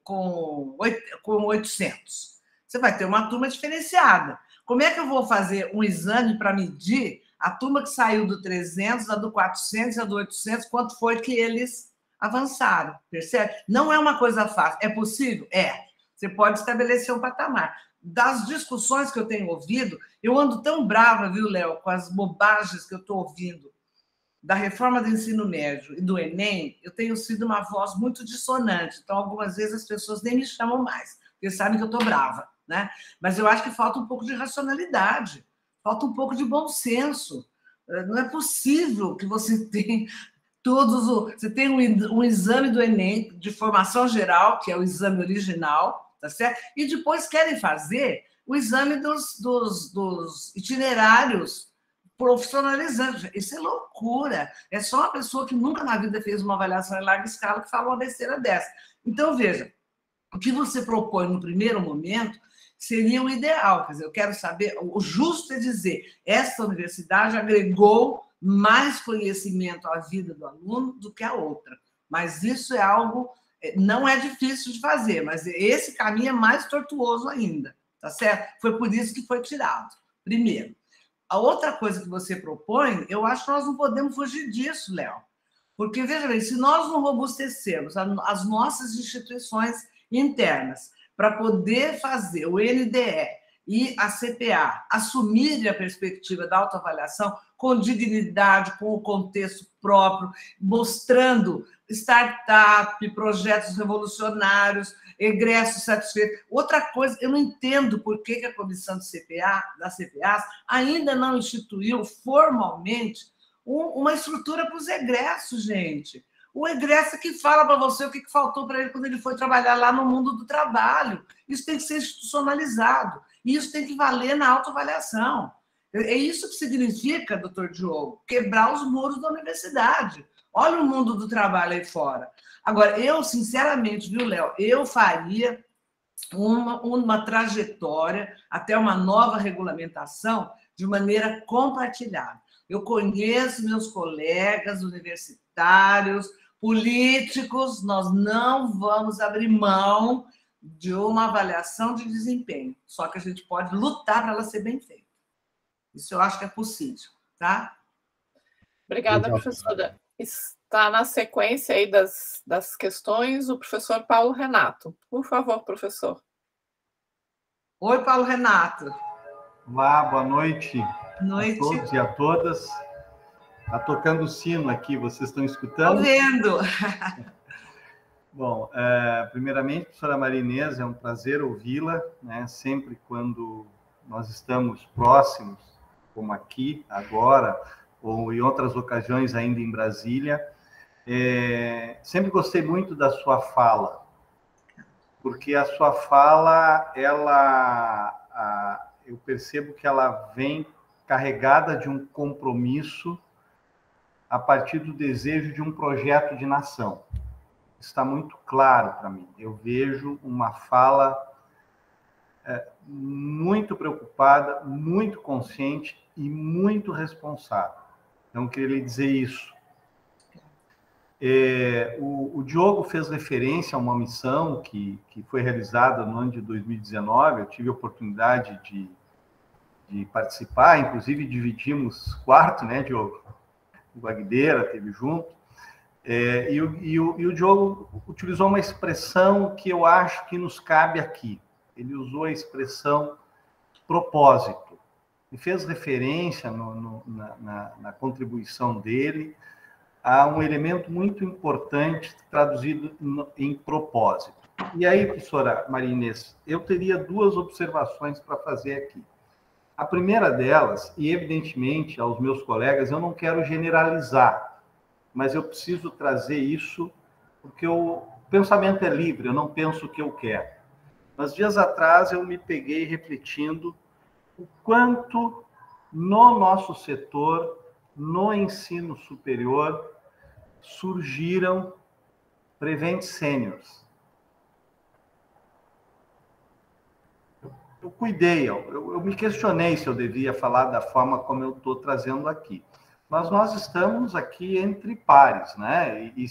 800. Você vai ter uma turma diferenciada. Como é que eu vou fazer um exame para medir a turma que saiu do 300, a do 400, a do 800, quanto foi que eles avançaram, percebe? Não é uma coisa fácil. É possível? É. Você pode estabelecer um patamar. Das discussões que eu tenho ouvido, eu ando tão brava, viu, Léo, com as bobagens que eu estou ouvindo da reforma do ensino médio e do Enem, eu tenho sido uma voz muito dissonante. Então, algumas vezes as pessoas nem me chamam mais, porque sabem que eu estou brava, né? Mas eu acho que falta um pouco de racionalidade, falta um pouco de bom senso. Não é possível que você tenha você tem um exame do Enem de formação geral, que é o exame original, tá certo? E depois querem fazer o exame dos itinerários profissionalizantes. Isso é loucura. É só uma pessoa que nunca na vida fez uma avaliação em larga escala que fala uma besteira dessa. Então, veja, o que você propõe no primeiro momento seria o ideal. Quer dizer, eu quero saber, o justo é dizer, essa universidade agregou mais conhecimento à vida do aluno do que a outra. Mas isso é algo, não é difícil de fazer, mas esse caminho é mais tortuoso ainda, tá certo? Foi por isso que foi tirado, primeiro. A outra coisa que você propõe, eu acho que nós não podemos fugir disso, Léo. Porque, veja bem, se nós não robustecermos as nossas instituições internas para poder fazer o NDE e a CPA assumirem a perspectiva da autoavaliação com dignidade, com o contexto próprio, mostrando startup, projetos revolucionários, egressos satisfeitos. Outra coisa, eu não entendo por que a comissão de CPA, das CPAs ainda não instituiu formalmente uma estrutura para os egressos, gente. O egresso que fala para você o que faltou para ele quando ele foi trabalhar lá no mundo do trabalho. Isso tem que ser institucionalizado. E isso tem que valer na autoavaliação. É isso que significa, doutor Diogo, quebrar os muros da universidade. Olha o mundo do trabalho aí fora. Agora, eu, sinceramente, viu, Léo, eu faria uma trajetória até uma nova regulamentação de maneira compartilhada. Eu conheço meus colegas universitários, políticos, nós não vamos abrir mão de uma avaliação de desempenho, só que a gente pode lutar para ela ser bem feita. Isso eu acho que é possível, tá? Obrigada, professora. Está na sequência aí das questões o professor Paulo Renato. Por favor, professor. Oi, Paulo Renato. Olá, boa noite. Noite. A todos e a todas. Está tocando o sino aqui, vocês estão escutando? Estou vendo. Bom, primeiramente, professora Maria Inês, é um prazer ouvi-la, né? Sempre quando nós estamos próximos, como aqui, agora, ou em outras ocasiões ainda em Brasília. Sempre gostei muito da sua fala, porque a sua fala, eu percebo que ela vem carregada de um compromisso a partir do desejo de um projeto de nação. Está muito claro para mim. Eu vejo uma fala muito preocupada, muito consciente e muito responsável. Então, eu queria lhe dizer isso. O Diogo fez referência a uma missão que foi realizada no ano de 2019. Eu tive a oportunidade de participar, inclusive dividimos quarto, né, Diogo? O Aguilera esteve junto. E o Diogo utilizou uma expressão que eu acho que nos cabe aqui. Ele usou a expressão propósito. E fez referência na contribuição dele a um elemento muito importante traduzido em propósito. E aí, professora Maria Inês, eu teria duas observações para fazer aqui. A primeira delas, e evidentemente aos meus colegas, eu não quero generalizar, mas eu preciso trazer isso porque o pensamento é livre, eu não penso o que eu quero. Mas dias atrás eu me peguei refletindo o quanto no nosso setor, no ensino superior, surgiram Prevent Seniors. Eu cuidei, eu me questionei se eu devia falar da forma como eu estou trazendo aqui. Mas nós estamos aqui entre pares, né? E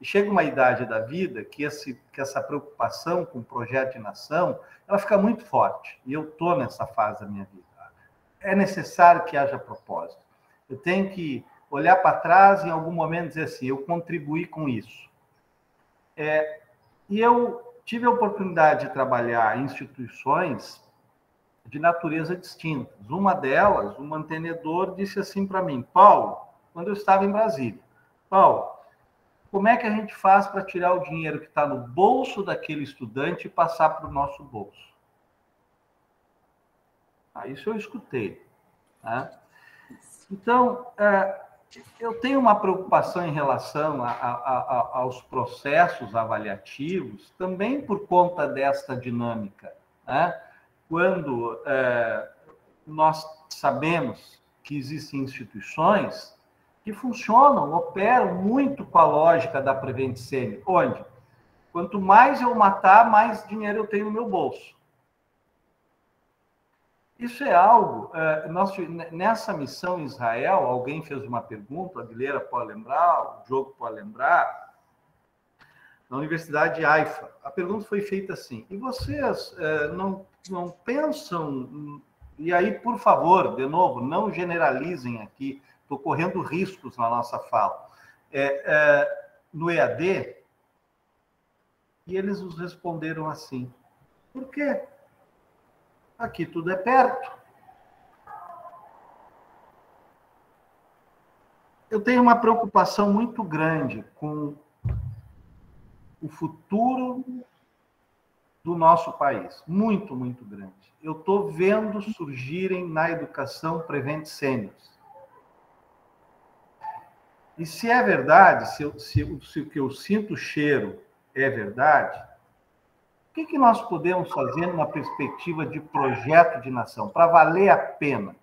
chega uma idade da vida que essa preocupação com o projeto de nação, ela fica muito forte. E eu estou nessa fase da minha vida. É necessário que haja propósito. Eu tenho que olhar para trás e em algum momento dizer assim, eu contribuí com isso. E eu tive a oportunidade de trabalhar em instituições de natureza distintas. Uma delas, um mantenedor, disse assim para mim, Paulo, quando eu estava em Brasília, Paulo, como é que a gente faz para tirar o dinheiro que está no bolso daquele estudante e passar para o nosso bolso? Isso eu escutei. Né? Então, eu tenho uma preocupação em relação aos processos avaliativos, também por conta desta dinâmica. Né? Quando nós sabemos que existem instituições que funcionam, operam muito com a lógica da Prevent Senior, onde quanto mais eu matar, mais dinheiro eu tenho no meu bolso. Isso é algo... nessa missão em Israel, alguém fez uma pergunta, a Aguilera pode lembrar, o Diogo pode lembrar, na Universidade de Haifa. A pergunta foi feita assim, e vocês não pensam... E aí, por favor, de novo, não generalizem aqui, estou correndo riscos na nossa fala. No EAD, e eles nos responderam assim, por quê? Aqui tudo é perto. Eu tenho uma preocupação muito grande com o futuro do nosso país. Muito, muito grande. Eu estou vendo surgirem na educação Prevent Seniors. E se é verdade, se o que eu sinto o cheiro é verdade, o que nós podemos fazer numa perspectiva de projeto de nação, para valer a pena?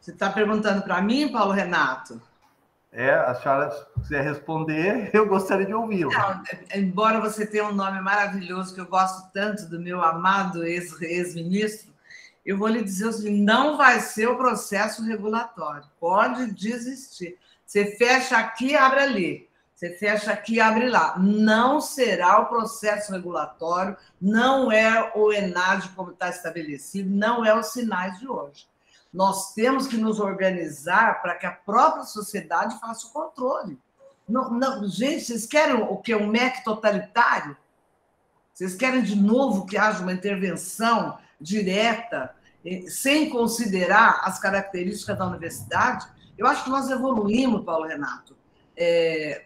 Você está perguntando para mim, Paulo Renato? A senhora, se quiser responder, eu gostaria de ouvi-lo. Embora você tenha um nome maravilhoso, que eu gosto tanto do meu amado ex-ministro, eu vou lhe dizer o seguinte: não vai ser o processo regulatório. Pode desistir. Você fecha aqui, abre ali. Você fecha aqui, abre lá. Não será o processo regulatório, não é o ENAD como está estabelecido, não é os sinais de hoje. Nós temos que nos organizar para que a própria sociedade faça o controle. Gente, vocês querem o quê? Um MEC totalitário? Vocês querem de novo que haja uma intervenção direta, sem considerar as características da universidade? Eu acho que nós evoluímos, Paulo Renato,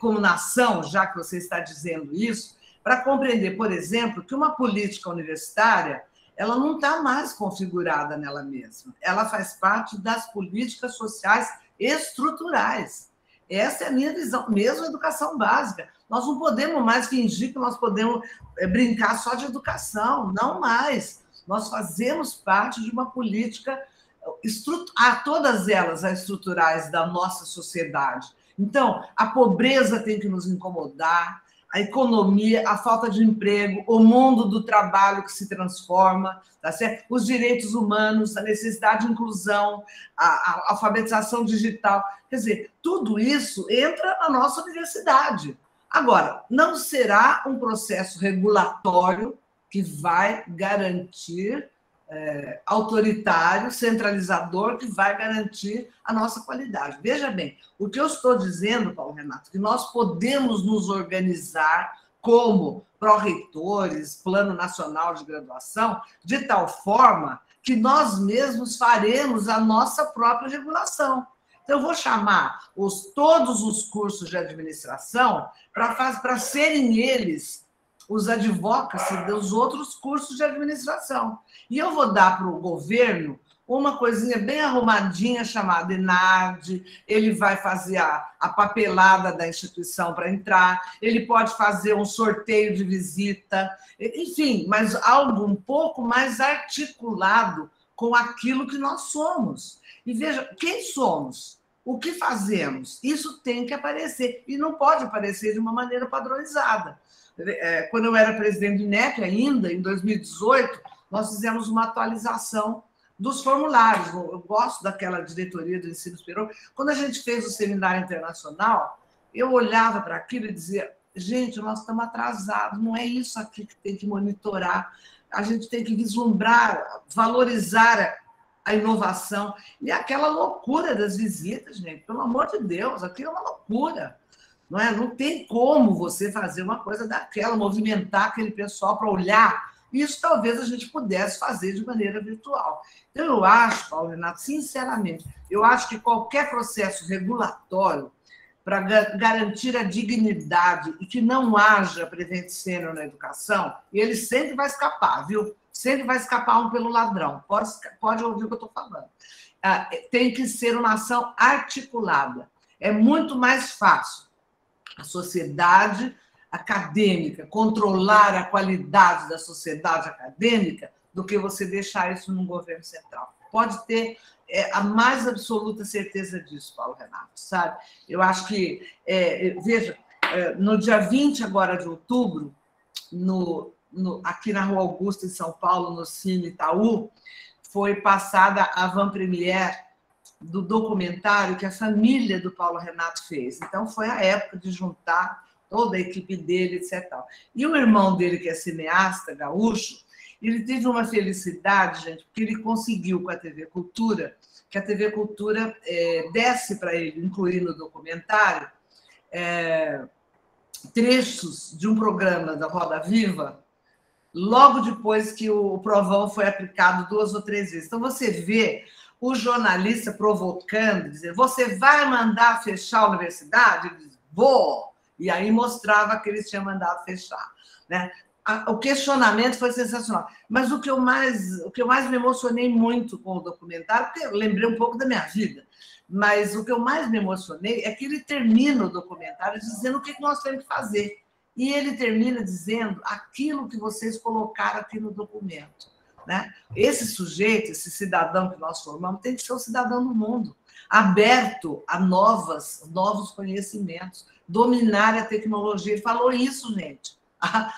como nação, já que você está dizendo isso, para compreender, por exemplo, que uma política universitária ela não está mais configurada nela mesma. Ela faz parte das políticas sociais estruturais. Essa é a minha visão, mesmo a educação básica. Nós não podemos mais fingir que nós podemos brincar só de educação, não mais. Nós fazemos parte de uma política, todas elas as estruturais da nossa sociedade. Então, a pobreza tem que nos incomodar, a economia, a falta de emprego, o mundo do trabalho que se transforma, tá certo? Os direitos humanos, a necessidade de inclusão, a alfabetização digital. Quer dizer, tudo isso entra na nossa universidade. Agora, não será um processo regulatório que vai garantir, autoritário, centralizador, que vai garantir a nossa qualidade. Veja bem, o que eu estou dizendo, Paulo Renato, que nós podemos nos organizar como pró-reitores, Plano Nacional de Graduação, de tal forma que nós mesmos faremos a nossa própria regulação. Então, eu vou chamar todos os cursos de administração para serem eles os advocacy dos outros cursos de administração. E eu vou dar para o governo uma coisinha bem arrumadinha chamada ENAD, ele vai fazer a papelada da instituição para entrar, ele pode fazer um sorteio de visita, enfim, mas algo um pouco mais articulado com aquilo que nós somos. E veja, quem somos? O que fazemos? Isso tem que aparecer, e não pode aparecer de uma maneira padronizada. Quando eu era presidente do INEP ainda, em 2018, nós fizemos uma atualização dos formulários. Eu gosto daquela diretoria do ensino superior. Quando a gente fez o seminário internacional, eu olhava para aquilo e dizia: gente, nós estamos atrasados, não é isso aqui que tem que monitorar, a gente tem que vislumbrar, valorizar a inovação. E aquela loucura das visitas, gente, pelo amor de Deus, aquilo é uma loucura. Não é? Não tem como você fazer uma coisa daquela, movimentar aquele pessoal para olhar. Isso talvez a gente pudesse fazer de maneira virtual. Então, eu acho, Paulo Renato, sinceramente, eu acho que qualquer processo regulatório para garantir a dignidade e que não haja prevent senior na educação, ele sempre vai escapar, viu? Sempre vai escapar um pelo ladrão. Pode ouvir o que eu estou falando. Tem que ser uma ação articulada. É muito mais fácil a sociedade acadêmica, controlar a qualidade da sociedade acadêmica, do que você deixar isso num governo central. Pode ter a mais absoluta certeza disso, Paulo Renato, sabe? Eu acho que, veja, no dia 20 agora de outubro, aqui na Rua Augusta, em São Paulo, no Cine Itaú, foi passada a avant-première do documentário que a família do Paulo Renato fez. Então, foi a época de juntar toda a equipe dele, etc. E o irmão dele, que é cineasta, gaúcho, ele teve uma felicidade, gente, porque ele conseguiu com a TV Cultura, que a TV Cultura desse para ele, incluir no documentário, trechos de um programa da Roda Viva, logo depois que o provão foi aplicado 2 ou 3 vezes. Então, você vê o jornalista provocando, dizer: você vai mandar fechar a universidade? Ele diz: vou. E aí mostrava que eles tinham mandado fechar, né? O questionamento foi sensacional. Mas o que eu mais me emocionei muito com o documentário, porque eu lembrei um pouco da minha vida. Mas o que eu mais me emocionei é que ele termina o documentário dizendo o que nós temos que fazer. E ele termina dizendo aquilo que vocês colocaram aqui no documento, né? Esse sujeito, esse cidadão que nós formamos, tem que ser um cidadão do mundo, aberto a novos conhecimentos, dominar a tecnologia. Ele falou isso, gente, há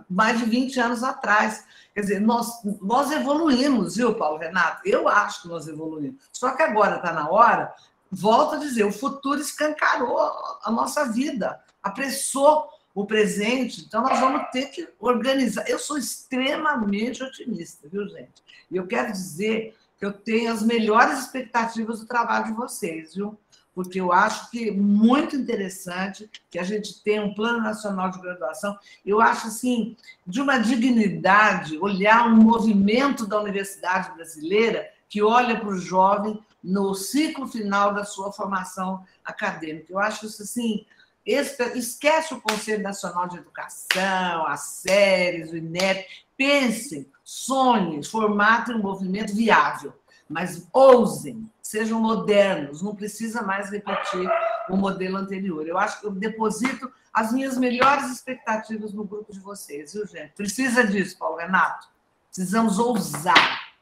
mais de 20 anos atrás. Quer dizer, nós evoluímos, viu, Paulo Renato? Eu acho que nós evoluímos. Só que agora está na hora, volto a dizer, o futuro escancarou a nossa vida, apressou o presente, então nós vamos ter que organizar. Eu sou extremamente otimista, viu, gente? E eu quero dizer que eu tenho as melhores expectativas do trabalho de vocês, viu? Porque eu acho que é muito interessante que a gente tenha um plano nacional de graduação. Eu acho, assim, de uma dignidade olhar um movimento da universidade brasileira que olha para o jovem no ciclo final da sua formação acadêmica. Eu acho isso, assim, esquece o Conselho Nacional de Educação, as séries, o INEP. Pensem, sonhem, formatem um movimento viável, mas ousem, sejam modernos, não precisa mais repetir o modelo anterior. Eu acho que eu deposito as minhas melhores expectativas no grupo de vocês, viu, gente? Precisa disso, Paulo Renato. Precisamos ousar.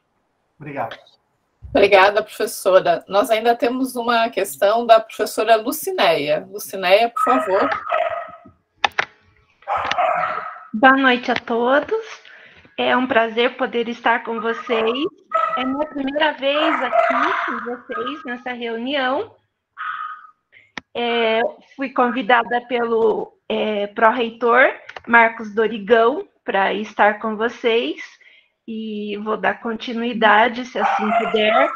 Obrigado. Obrigada, professora. Nós ainda temos uma questão da professora Lucinéia. Lucinéia, por favor. Boa noite a todos. É um prazer poder estar com vocês. É minha primeira vez aqui com vocês nessa reunião. Fui convidada pelo pró-reitor Marcos Dorigão para estar com vocês e vou dar continuidade, se assim puder.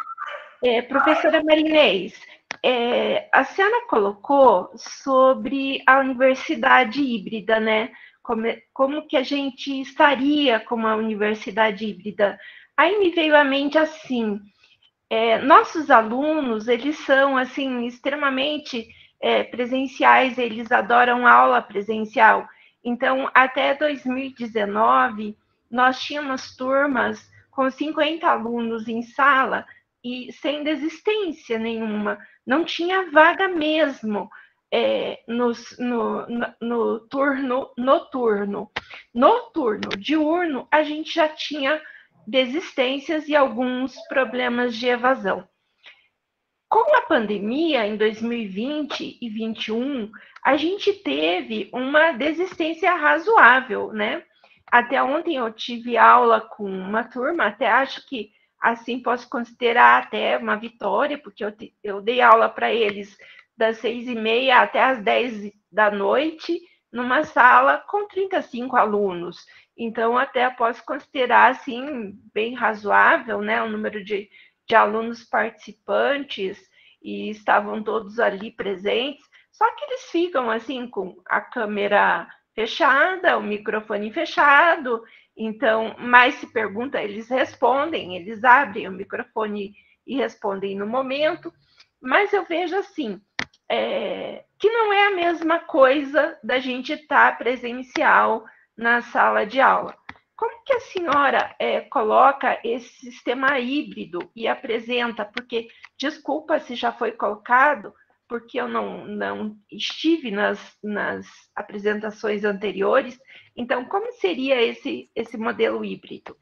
Professora Marinês, a senhora colocou sobre a universidade híbrida, né? Como que a gente estaria com uma universidade híbrida? Aí me veio à mente assim, nossos alunos, eles são assim extremamente presenciais, eles adoram aula presencial. Então, até 2019, nós tínhamos turmas com 50 alunos em sala e sem desistência nenhuma, não tinha vaga mesmo no turno noturno. No turno diurno, a gente já tinha desistências e alguns problemas de evasão. Com a pandemia, em 2020 e 2021, a gente teve uma desistência razoável, né? Até ontem eu tive aula com uma turma, até acho que assim posso considerar até uma vitória, porque eu dei aula para eles das 6h30 até as 10 da noite, numa sala com 35 alunos. Então, até posso considerar, assim, bem razoável, né, o número de alunos participantes, e estavam todos ali presentes, só que eles ficam, assim, com a câmera fechada, o microfone fechado, então, mais se pergunta, eles respondem, eles abrem o microfone e respondem no momento, mas eu vejo, assim, que não é a mesma coisa da gente estar presencial na sala de aula. Como que a senhora coloca esse sistema híbrido e apresenta? Porque, desculpa se já foi colocado, porque eu não estive nas apresentações anteriores. Então, como seria esse modelo híbrido?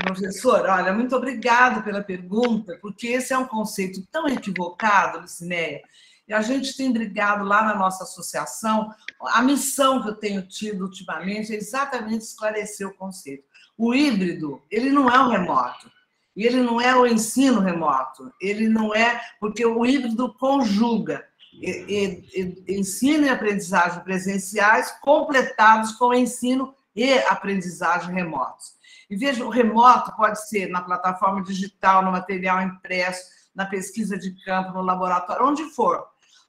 Professor, olha, muito obrigada pela pergunta, porque esse é um conceito tão equivocado, Lucinéia, e a gente tem brigado lá na nossa associação. A missão que eu tenho tido ultimamente é exatamente esclarecer o conceito. O híbrido, ele não é o remoto, e ele não é o ensino remoto, ele não é, porque o híbrido conjuga ensino e aprendizagem presenciais completados com ensino e aprendizagem remotos. E veja, o remoto pode ser na plataforma digital, no material impresso, na pesquisa de campo, no laboratório, onde for.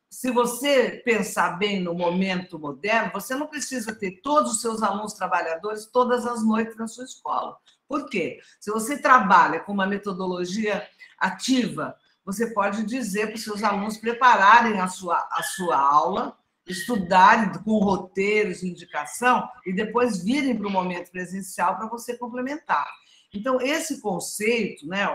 Se você pensar bem no momento moderno, você não precisa ter todos os seus alunos trabalhadores todas as noites na sua escola. Por quê? Se você trabalha com uma metodologia ativa, você pode dizer para os seus alunos prepararem a sua aula, estudarem com roteiros, indicação, e depois virem para o momento presencial para você complementar. Então, esse conceito, né,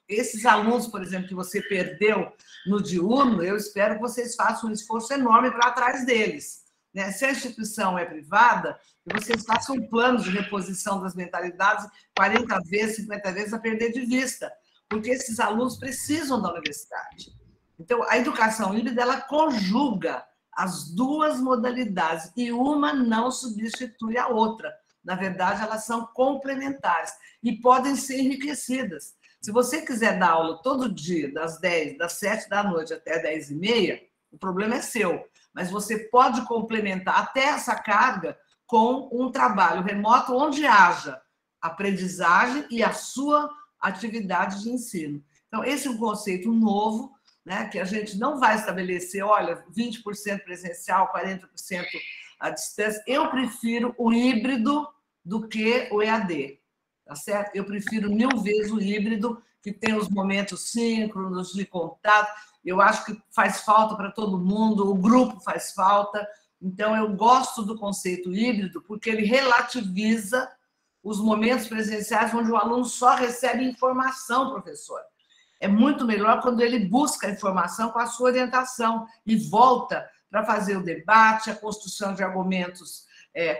esses alunos, por exemplo, que você perdeu no diurno, eu espero que vocês façam um esforço enorme para atrás deles, né? Se a instituição é privada, que vocês façam um plano de reposição das mentalidades 40 vezes, 50 vezes, a perder de vista, porque esses alunos precisam da universidade. Então, a educação híbrida, ela conjuga as duas modalidades, e uma não substitui a outra. Na verdade, elas são complementares e podem ser enriquecidas. Se você quiser dar aula todo dia, das 7 da noite até 10h30, o problema é seu. Mas você pode complementar até essa carga com um trabalho remoto onde haja aprendizagem e a sua atividade de ensino. Então, esse é um conceito novo, né, que a gente não vai estabelecer, olha, 20% presencial, 40% à distância. Eu prefiro o híbrido do que o EAD, tá certo? Eu prefiro 1000 vezes o híbrido, que tem os momentos síncronos de contato. Eu acho que faz falta para todo mundo, o grupo faz falta. Então, eu gosto do conceito híbrido porque ele relativiza os momentos presenciais onde o aluno só recebe informação, professor. É muito melhor quando ele busca a informação com a sua orientação e volta para fazer o debate, a construção de argumentos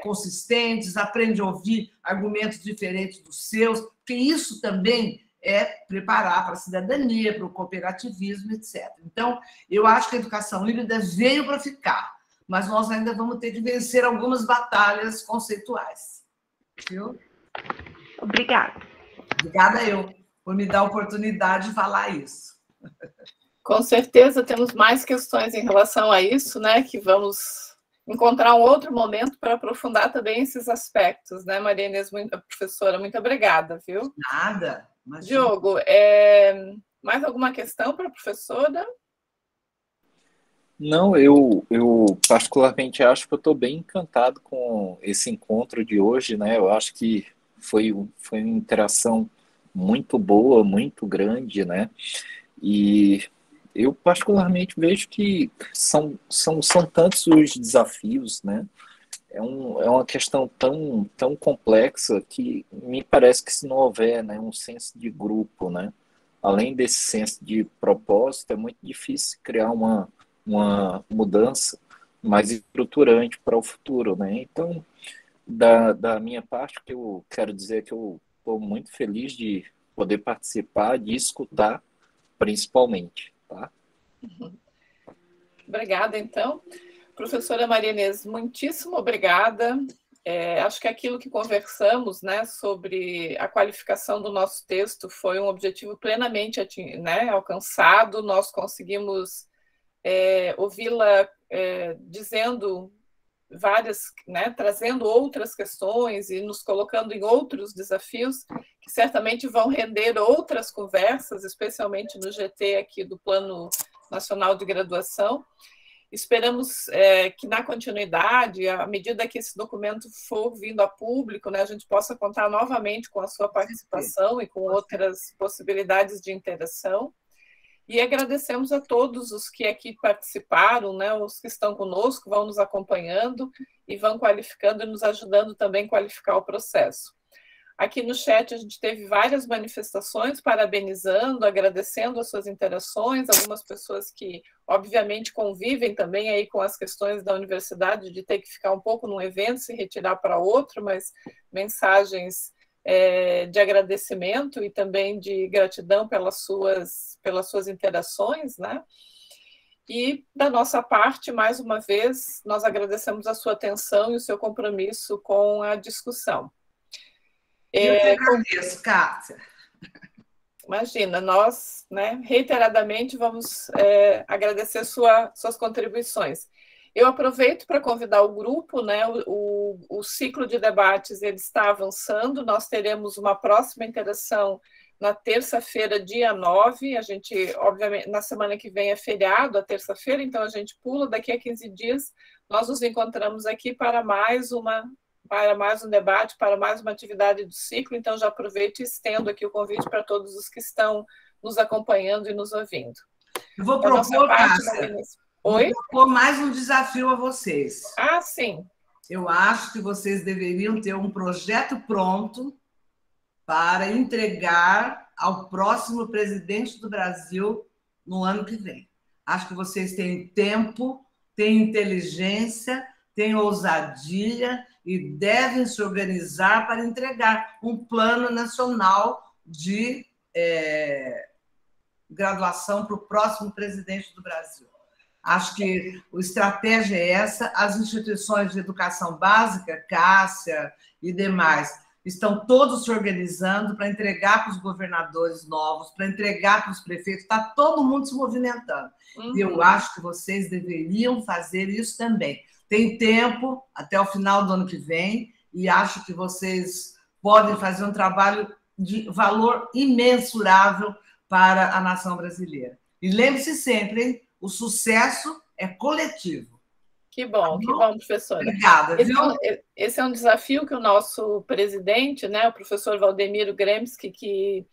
consistentes, aprende a ouvir argumentos diferentes dos seus, porque isso também é preparar para a cidadania, para o cooperativismo, etc. Então, eu acho que a educação híbrida veio para ficar, mas nós ainda vamos ter que vencer algumas batalhas conceituais. Viu? Obrigada. Obrigada eu por me dar a oportunidade de falar isso. Com certeza temos mais questões em relação a isso, né? Que vamos encontrar um outro momento para aprofundar também esses aspectos, né, Maria Inês, professora? Muito obrigada, viu? Nada. Imagina. Diogo, mais alguma questão para a professora? Não, eu particularmente acho que eu estou bem encantado com esse encontro de hoje, né? Eu acho que foi uma interação muito boa, muito grande, né? E eu particularmente vejo que são tantos os desafios, né? É uma questão tão complexa que me parece que se não houver, né, um senso de grupo, né? Além desse senso de propósito, é muito difícil criar uma mudança mais estruturante para o futuro, né? Então, da minha parte, o que eu quero dizer é que eu estou muito feliz de poder participar, de escutar, principalmente, tá? Obrigada, então. Professora Maria Inês, muitíssimo obrigada. Acho que aquilo que conversamos, né, sobre a qualificação do nosso texto foi um objetivo plenamente alcançado. Nós conseguimos ouvi-la dizendo várias, né, trazendo outras questões e nos colocando em outros desafios que certamente vão render outras conversas, especialmente no GT aqui do Plano Nacional de Graduação. Esperamos que na continuidade, à medida que esse documento for vindo a público, né, a gente possa contar novamente com a sua participação e com outras possibilidades de interação. E agradecemos a todos os que aqui participaram, né, os que estão conosco, vão nos acompanhando e vão qualificando e nos ajudando também a qualificar o processo. Aqui no chat a gente teve várias manifestações parabenizando, agradecendo as suas interações, algumas pessoas que obviamente convivem também aí com as questões da universidade, de ter que ficar um pouco num evento, se retirar para outro, mas mensagens de agradecimento e também de gratidão pelas suas interações, né? E, da nossa parte, mais uma vez, nós agradecemos a sua atenção e o seu compromisso com a discussão. Eu que agradeço, Cássia. Imagina, nós, né, reiteradamente vamos agradecer suas contribuições. Eu aproveito para convidar o grupo, né? O ciclo de debates ele está avançando, nós teremos uma próxima interação na terça-feira, dia 9, a gente, obviamente, na semana que vem é feriado, a terça-feira, então a gente pula, daqui a 15 dias nós nos encontramos aqui para mais um debate, para mais uma atividade do ciclo, então já aproveito e estendo aqui o convite para todos os que estão nos acompanhando e nos ouvindo. Eu vou propor, Cássia, Oi? vou propor mais um desafio a vocês. Ah, sim. Eu acho que vocês deveriam ter um projeto pronto para entregar ao próximo presidente do Brasil no ano que vem. Acho que vocês têm tempo, têm inteligência, têm ousadia e devem se organizar para entregar um plano nacional de graduação para o próximo presidente do Brasil. Acho que a estratégia é essa. As instituições de educação básica, Cássia e demais, estão todos se organizando para entregar para os governadores novos, para entregar para os prefeitos. Está todo mundo se movimentando. E eu acho que vocês deveriam fazer isso também. Tem tempo até o final do ano que vem e acho que vocês podem fazer um trabalho de valor imensurável para a nação brasileira. E lembre-se sempre, hein? O sucesso é coletivo. Que bom, professora. Obrigada. Esse é um desafio que o nosso presidente, né, o professor Valdemiro Gremski, que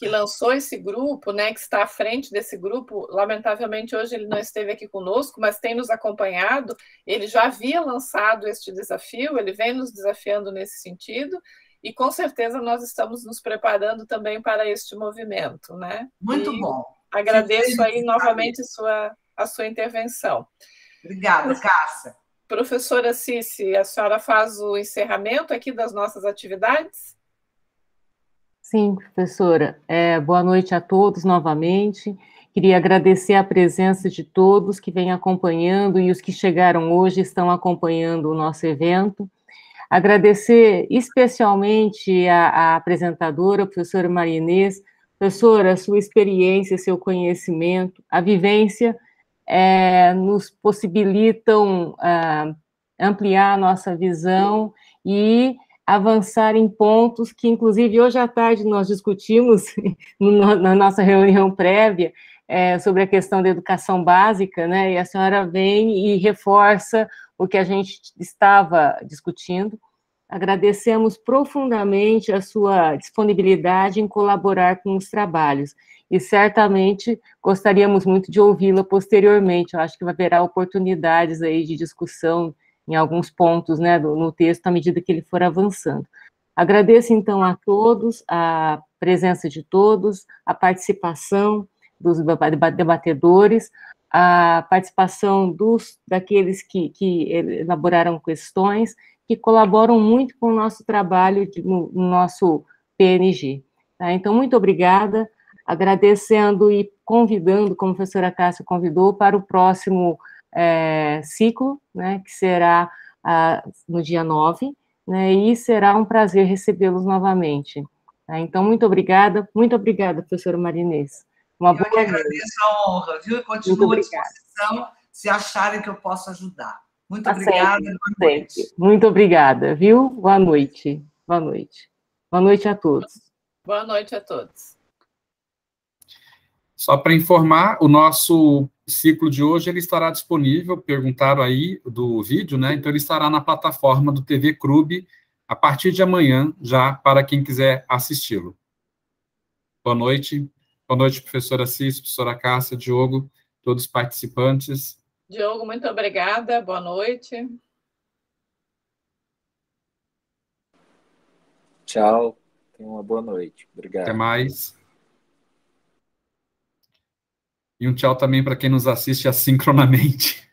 lançou esse grupo, né, que está à frente desse grupo. Lamentavelmente, hoje ele não esteve aqui conosco, mas tem nos acompanhado. Ele já havia lançado este desafio, ele vem nos desafiando nesse sentido, e com certeza nós estamos nos preparando também para este movimento, né? Muito bom. Agradeço aí novamente a sua intervenção. Obrigada, Cássia. Professora Cici, a senhora faz o encerramento aqui das nossas atividades? Sim, professora. Boa noite a todos novamente. Queria agradecer a presença de todos que vêm acompanhando e os que chegaram hoje estão acompanhando o nosso evento. Agradecer especialmente a apresentadora, a professora Maria Inês. Professora, a sua experiência, seu conhecimento, a vivência nos possibilitam ampliar a nossa visão e avançar em pontos que, inclusive, hoje à tarde nós discutimos na nossa reunião prévia sobre a questão da educação básica, né? E a senhora vem e reforça o que a gente estava discutindo. Agradecemos profundamente a sua disponibilidade em colaborar com os trabalhos e certamente gostaríamos muito de ouvi-la posteriormente. Eu acho que haverá oportunidades aí de discussão em alguns pontos, né, no texto, à medida que ele for avançando. Agradeço, então, a todos, a presença de todos, a participação dos debatedores, a participação daqueles que elaboraram questões, que colaboram muito com o nosso trabalho no nosso PNG. Tá? Então, muito obrigada, agradecendo e convidando, como a professora Cássia convidou, para o próximo ciclo, né, que será no dia 9, né, e será um prazer recebê-los novamente. Tá? Então, muito obrigada, professora Maria Inês. Eu que agradeço a honra, viu? E continuo à disposição, se acharem que eu posso ajudar. Muito obrigada. Sempre. Muito obrigada, viu? Boa noite. Boa noite. Boa noite a todos. Boa noite a todos. Só para informar, o nosso ciclo de hoje ele estará disponível, perguntaram aí do vídeo, né? Então ele estará na plataforma do TV Clube a partir de amanhã, já para quem quiser assisti-lo. Boa noite. Boa noite, professora Cis, professora Cássia, Diogo, todos os participantes. Diogo, muito obrigada, boa noite. Tchau, tenha uma boa noite. Obrigado. Até mais. E um tchau também para quem nos assiste assincronamente.